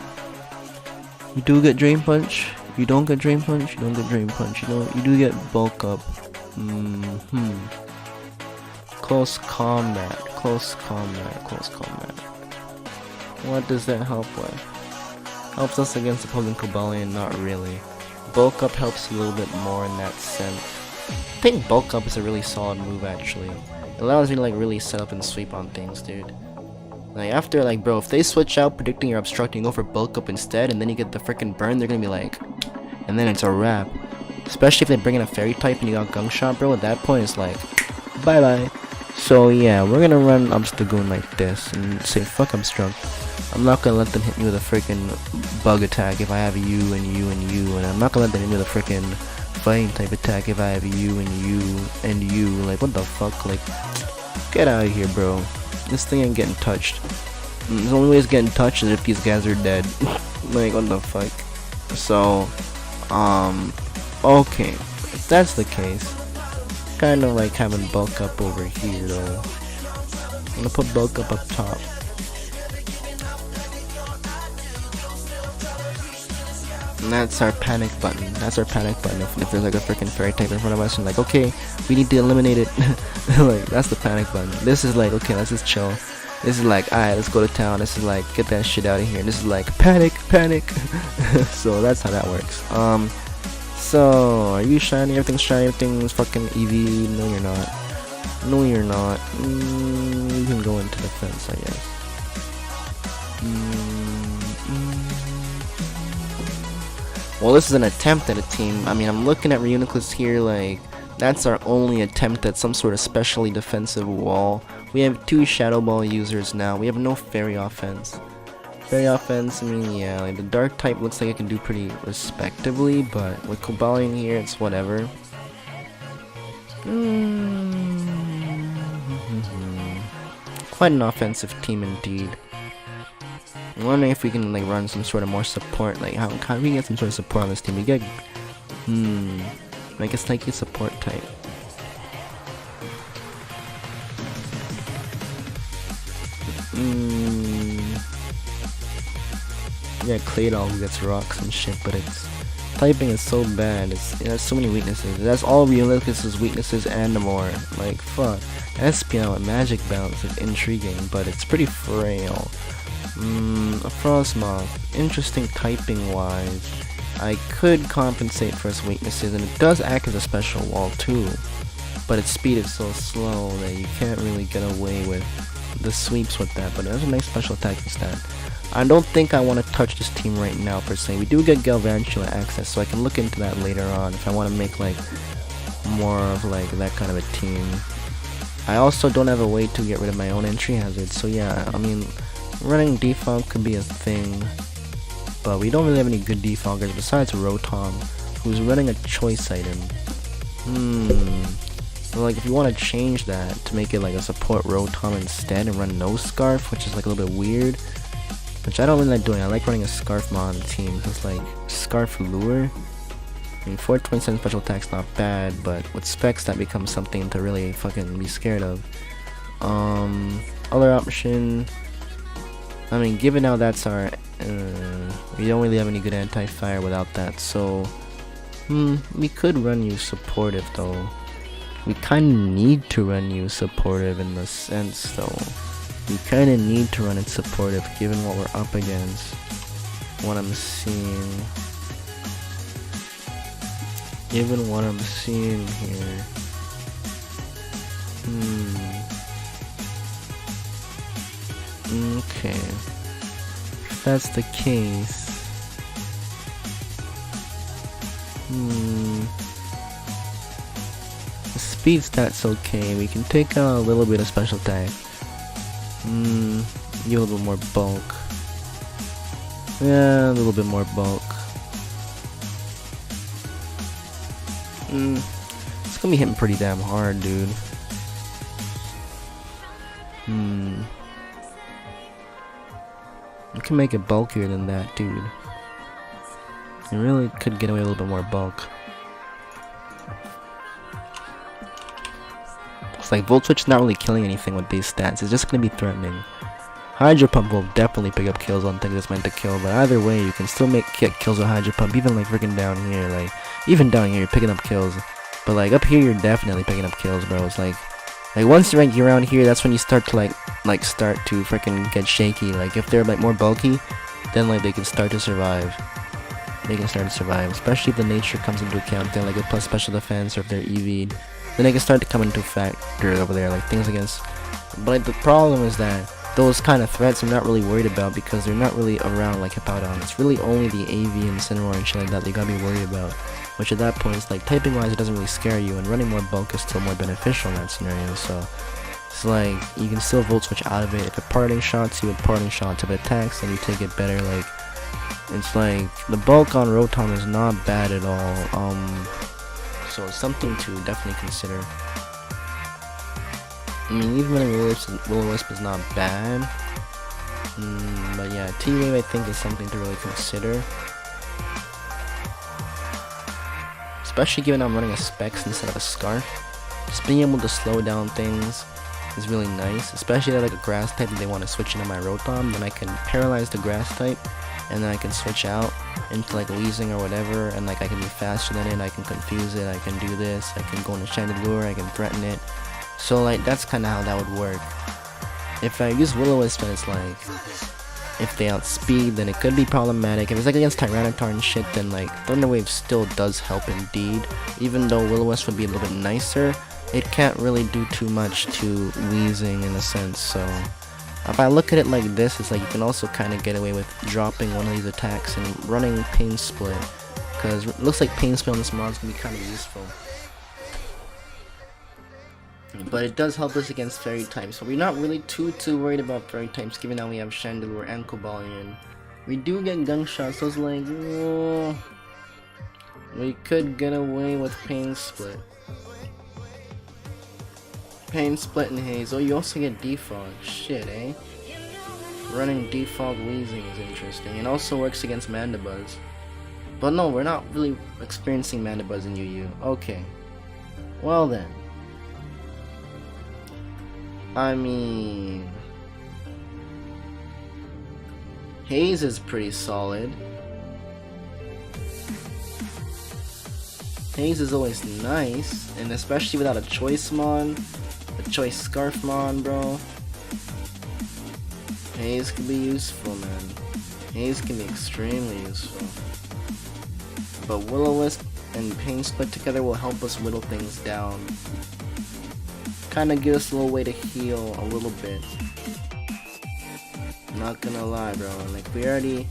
you do get Drain Punch, you don't get Drain Punch, you don't get Drain Punch, you do get Bulk Up. Close Combat. What does that help with? Helps us against opposing Cobalion? Not really. Bulk Up helps you a little bit more in that sense. I think bulk up is a really solid move actually. It allows me to like really set up and sweep on things, dude. Like after like bro, if they switch out predicting you're obstructing, go for bulk up instead, and then you get the freaking burn, they're gonna be like, and then it's a wrap. Especially if they bring in a fairy type and you got gunk shot, bro. At that point, it's like, bye bye. So yeah, we're gonna run Obstagoon like this and say fuck obstruct. I'm not gonna let them hit me with a freaking bug attack if I have you and you and you, and I'm not gonna let them hit me with a freaking fighting type attack if I have you and you and you. Like what the fuck? Like, get out of here, bro. This thing ain't getting touched. The only way it's getting touched is if these guys are dead. Like what the fuck? So, okay, if that's the case, kind of like having bulk up over here though. I'm gonna put bulk up top. And that's our panic button. That's our panic button. If there's like a freaking fairy type in front of us and like, okay, we need to eliminate it. Like that's the panic button. This is like, okay, let's just chill. This is like, alright, let's go to town. This is like, get that shit out of here. This is like, panic. So that's how that works. So are you shiny? Everything's shiny. Everything's fucking EV. No, you're not. No, you're not. You can go into defense, I guess. Well, this is an attempt at a team. I mean, I'm looking at Reuniclus here, like, that's our only attempt at some sort of specially defensive wall. We have 2 Shadow Ball users now. We have no Fairy offense. Fairy offense, I mean, yeah, like, the Dark type looks like it can do pretty respectively, but with Cobalion here, it's whatever. Quite an offensive team indeed. I'm wondering if we can like run some sort of more support. Like how can we get some sort of support on this team? We get like it's like a support type. Yeah, Claydol who gets rocks and shit, but its typing is so bad. It has so many weaknesses. That's all Reuniclus' weaknesses and more. Like fuck. Espeon with magic bounce is intriguing, but it's pretty frail. A Frostmoth, interesting typing wise. I could compensate for its weaknesses, and it does act as a special wall too, but its speed is so slow that you can't really get away with the sweeps with that, but it has a nice special attacking stat. I don't think I want to touch this team right now per se. We do get Galvantula access, so I can look into that later on if I want to make like more of like that kind of a team. I also don't have a way to get rid of my own entry hazard, so yeah, I mean, running defog could be a thing, but we don't really have any good defoggers besides Rotom, who's running a choice item. So like if you want to change that to make it like a support Rotom instead and run no Scarf, which is like a little bit weird, which I don't really like doing. I like running a Scarf mod on the team because like Scarf Lure, I mean 427 special attack's not bad, but with specs that becomes something to really fucking be scared of. Other option, I mean, given how that's our, we don't really have any good anti-fire without that, so, we could run you supportive though. We kinda need to run you supportive in the sense though. We kinda need to run it supportive given what we're up against. What I'm seeing. Given what I'm seeing here. Okay. If that's the case. The speed stat's okay. We can take out a little bit of special attack. Give a little more bulk. Yeah, a little bit more bulk. It's gonna be hitting pretty damn hard, dude. You can make it bulkier than that, dude. You really could get away with a little bit more bulk. It's like Volt Switch is not really killing anything with these stats. It's just gonna be threatening. Hydro Pump will definitely pick up kills on things it's meant to kill, but either way, you can still get kills with Hydro Pump, even like freaking down here. Like, even down here, you're picking up kills. But like up here, you're definitely picking up kills, bro. It's like once you're like around here, that's when you start to like start to freaking get shaky. Like if they're like more bulky, then like they can start to survive. they can start to survive. Especially if the nature comes into account, they're like a plus special defense, or if they're EV'd, then they can start to come into factor over there, like things against. But like, the problem is that those kind of threats I'm not really worried about, because they're not really around like Hippowdon. It's really only the AV and Incineroar and shit like that they gotta be worried about. Which at that point, it's like, typing wise, it doesn't really scare you, and running more bulk is still more beneficial in that scenario. So it's like, you can still volt switch out of it. If it parting shots you with parting shots, if it attacks, then you take it better. Like, it's like, the bulk on Rotom is not bad at all. So it's something to definitely consider. I mean, even when Will-O-Wisp is not bad. But yeah, T-Wave I think is something to really consider. Especially given I'm running a Specs instead of a Scarf. Just being able to slow down things is really nice. Especially if like a grass type that they want to switch into my Rotom, then I can paralyze the grass type, and then I can switch out into like Weezing or whatever, and like I can be faster than it, I can confuse it, I can do this, I can go into Chandelure, I can threaten it. So like, that's kinda how that would work. If I use Will-O-Wisp, it's like, if they outspeed, then it could be problematic. If it's like against Tyranitar and shit, then like Thunder Wave still does help indeed. Even though Will-O-Wisp would be a little bit nicer, it can't really do too much to Weezing in a sense. So if I look at it like this, it's like you can also kind of get away with dropping one of these attacks and running Pain Split, because it looks like Pain Split on this mod is going to be kind of useful. But it does help us against Fairy types, so we're not really too worried about Fairy types, given that we have Chandelure and Cobalion. We do get Gunshots, so it's like, we could get away with Pain Split. Pain Split and Haze. Oh, you also get Defog. Shit, eh? Running Defog Weezing is interesting. It also works against Mandibuzz. But no, we're not really experiencing Mandibuzz in UU. Okay. Well then. I mean, Haze is pretty solid. Haze is always nice, and especially without a Choice Mon, a Choice Scarf Mon, bro. Haze can be useful, man. Haze can be extremely useful. But Will-O-Wisp and Pain Split together will help us whittle things down. Kinda give us a little way to heal a little bit. Not gonna lie, bro. Like, we already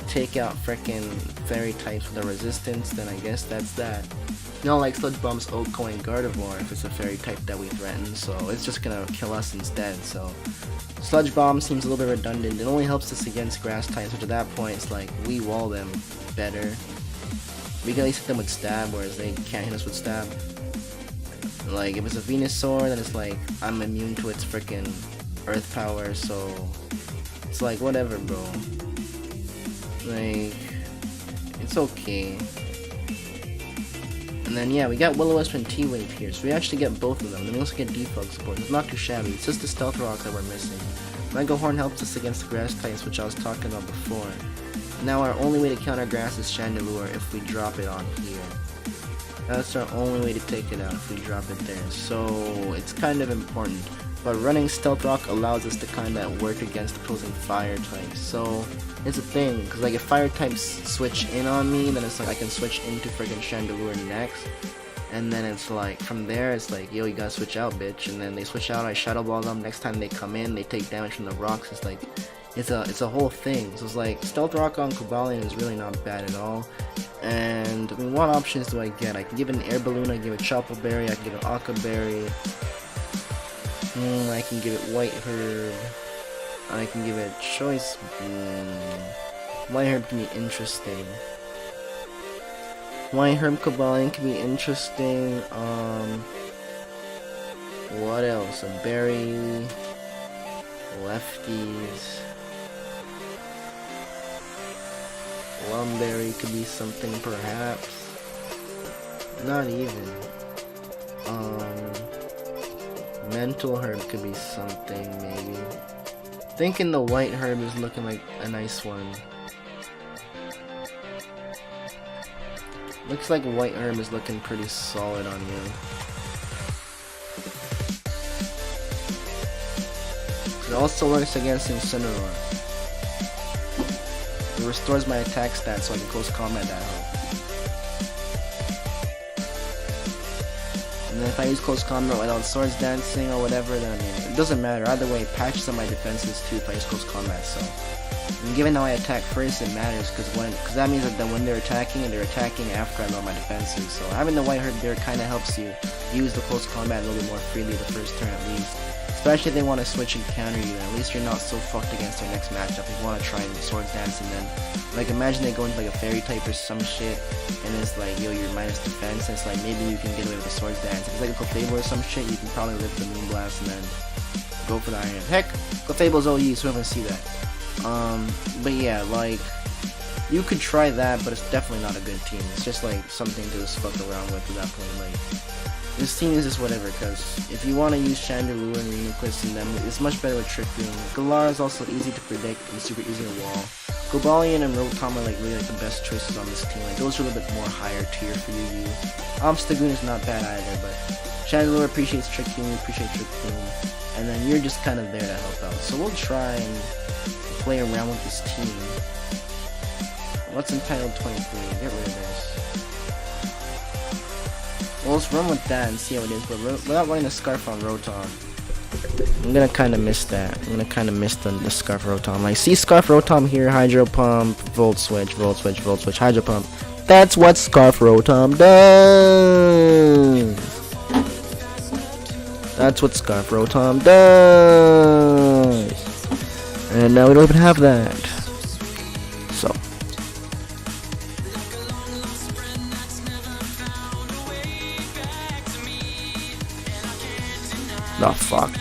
take out frickin' Fairy types with a resistance, then I guess that's that. You know, like Sludge Bomb's Oko and Gardevoir if it's a Fairy type that we threaten, so it's just gonna kill us instead. So Sludge Bomb seems a little bit redundant. It only helps us against grass types, which at that point it's like we wall them better. We can at least hit them with Stab, whereas they can't hit us with Stab. Like, if it's a Venusaur, then it's like, I'm immune to its frickin' Earth power, so it's like, whatever, bro. Like, it's okay. And then, yeah, we got Will-O-Wisp and T-Wave here, so we actually get both of them. Then we also get Defog support. It's not too shabby, it's just the Stealth Rock that we're missing. Mega Horn helps us against the grass types, which I was talking about before. Now our only way to counter grass is Chandelure if we drop it on here. That's our only way to take it out, if we drop it there. So it's kind of important. But running Stealth Rock allows us to kind of work against opposing fire types. So it's a thing, because like if fire types switch in on me, then it's like I can switch into friggin' Chandelure next. And then it's like, from there it's like, yo, you gotta switch out, bitch. And then they switch out, I Shadow Ball them. Next time they come in, they take damage from the rocks. It's like, it's a whole thing. So it's like, Stealth Rock on Cobalion is really not bad at all. And I mean, what options do I get? I can give it an Air Balloon, I can give it Chople Berry, I can give it Aqua Berry. I can give it White Herb. I can give it Choice. White Herb can be interesting. White Herb Cobalion can be interesting. What else? A Berry. Lefties. Lumberry could be something, perhaps. Not even. Mental Herb could be something, maybe. Thinking the White Herb is looking like a nice one. Looks like White Herb is looking pretty solid on you. It also works against Incineroar. It restores my attack stats so I can close combat that help. And then if I use close combat without swords dancing or whatever, then I mean, it doesn't matter. Either way, it patches on my defenses too if I use close combat. So, and given how I attack first, it matters because that means that when they're attacking after I lower my defenses. So having the white herb there kind of helps you use the close combat a little bit more freely the first turn at least. Especially if they want to switch and counter you, then at least you're not so fucked against their next matchup. If you want to try and swords dance and then, like, imagine they go into like a fairy type or some shit, and it's like, yo, you're minus defense, and it's like, maybe you can get away with the swords dance. If it's like a Clefable or some shit, you can probably lift the Moonblast and then go for the Iron. Heck, Clefable's OE, so we don't see that. But yeah, like, you could try that, but it's definitely not a good team. It's just like something to just fuck around with at that point. Like, this team is just whatever, because if you want to use Chandelure and Reuniclus in them, it's much better with Trick Room. Galar is also easy to predict and super easy to wall. Gobalion and Rotom are like really like the best choices on this team. Like, those are a little bit more higher tier for you to use. Obstagoon is not bad either, but Chandelure appreciates Trick Room, and then you're just kind of there to help out. So we'll try and play around with this team. What's entitled 23? Get rid of this. Well, let's run with that and see how it is, but without running the Scarf on Rotom. I'm gonna kind of miss that. I'm gonna kind of miss the Scarf Rotom. Like, see Scarf Rotom here, Hydro Pump, Volt Switch, Hydro Pump. That's what Scarf Rotom does! That's what Scarf Rotom does! And now we don't even have that. So. Oh fuck.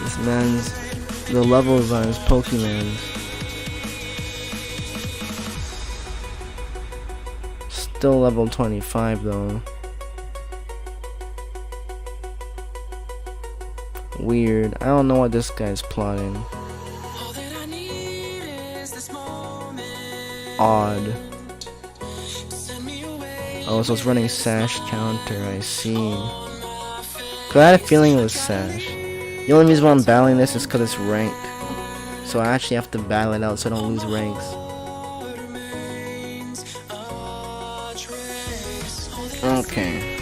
This man's the levels on his Pokemon. Still level 25 though. Weird. I don't know what this guy's plotting. Odd. Oh, so it's running Sash counter, I see. Cause I had a feeling it was Sash. The only reason why I'm battling this is cause it's ranked. So I actually have to battle it out so I don't lose ranks. Okay.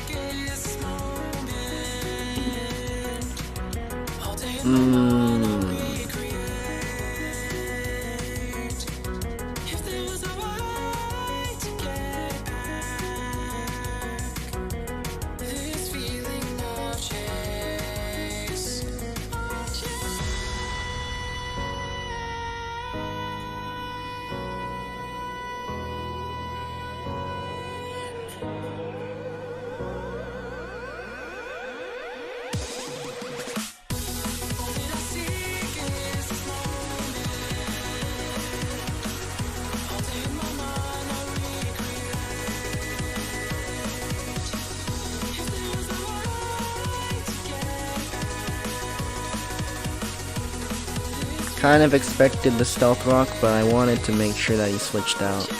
Kind of expected the Stealth Rock, but I wanted to make sure that he switched out.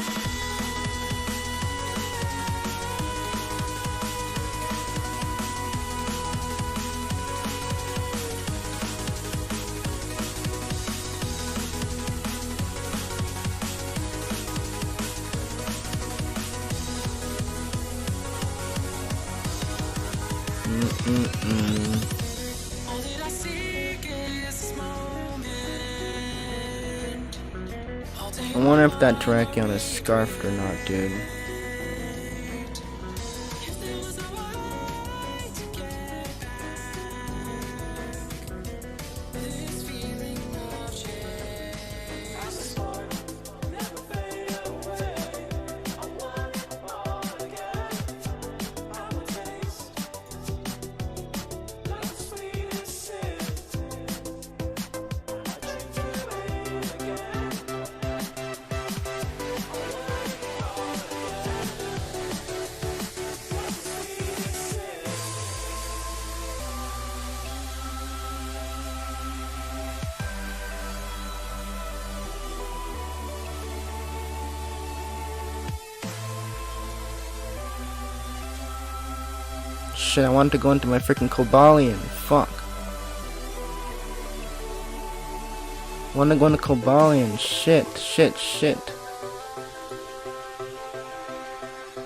I wonder if that Terrakion is scarfed or not, dude. Shit, I wanted to go into my freaking Cobalion. Fuck. Wanna go into Cobalion. Shit.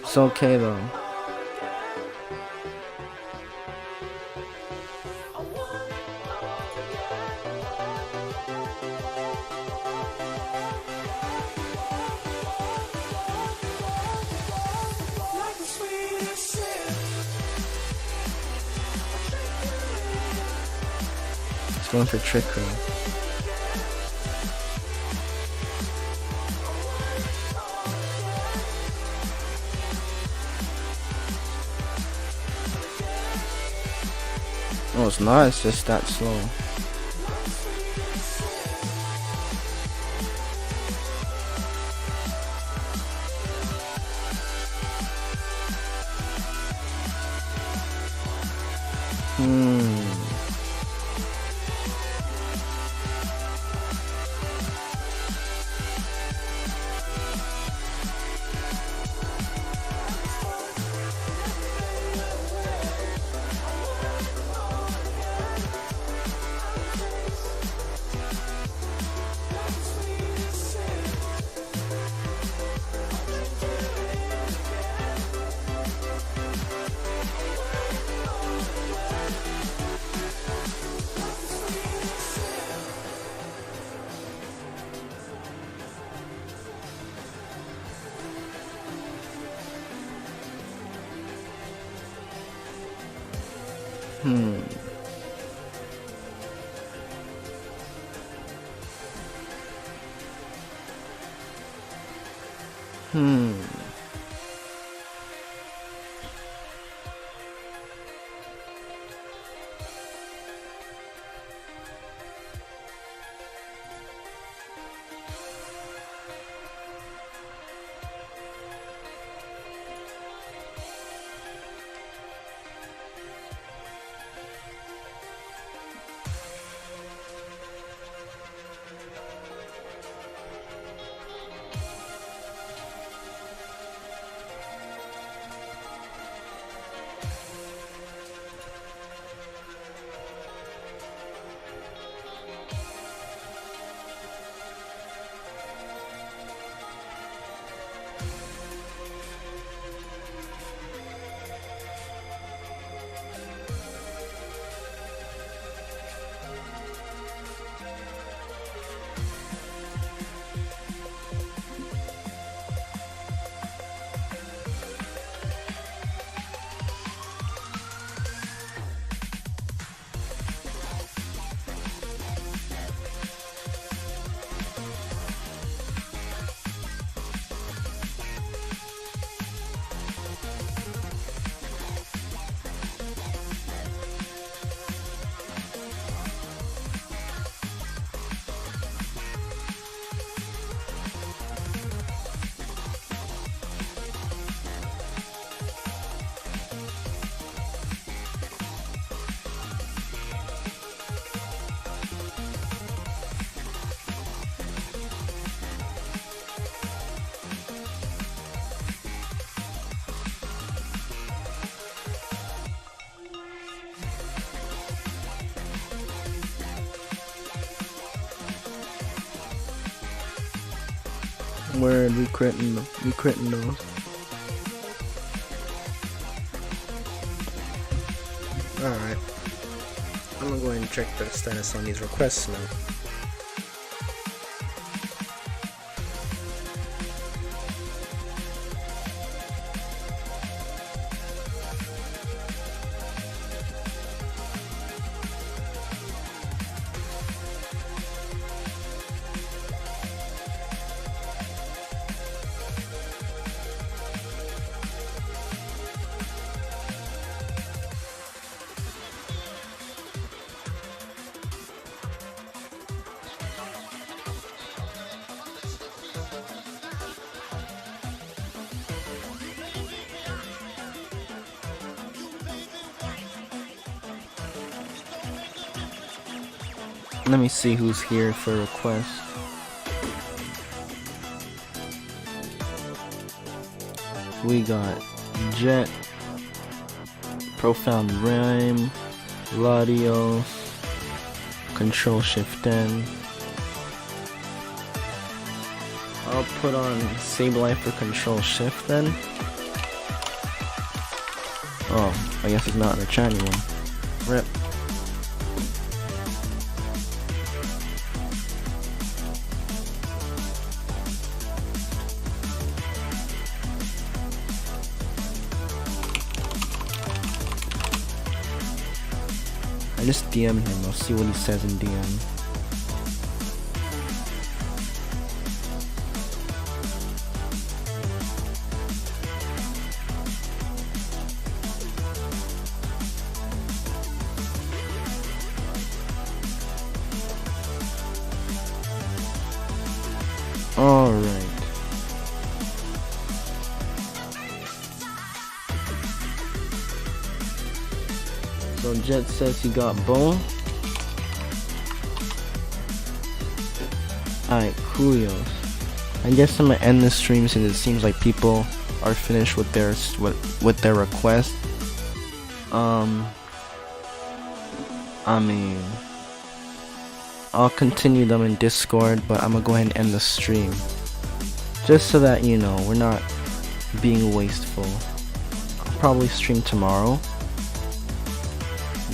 It's okay though. It's going for trickery. Oh, it's not, it's just that slow. Word, we critting those. Alright. I'm gonna go ahead and check the status on these requests now. Let me see who's here for requests. We got Jet, Profound Rhyme, Ladios, Control Shift N, I'll put on Sableye for Control Shift then. Oh, I guess it's not in the chat anymore. Rip. I just DM him, I'll see what he says in DM. Alright. So Jet says he got bone. Alright, coolios. I guess I'm gonna end this stream since it seems like people are finished with their request. I mean, I'll continue them in Discord, but I'm gonna go ahead and end the stream. Just so that you know, we're not being wasteful. I'll probably stream tomorrow.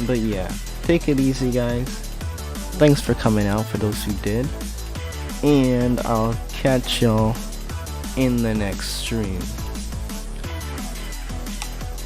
But yeah, take it easy guys. Thanks for coming out for those who did. And I'll catch y'all in the next stream.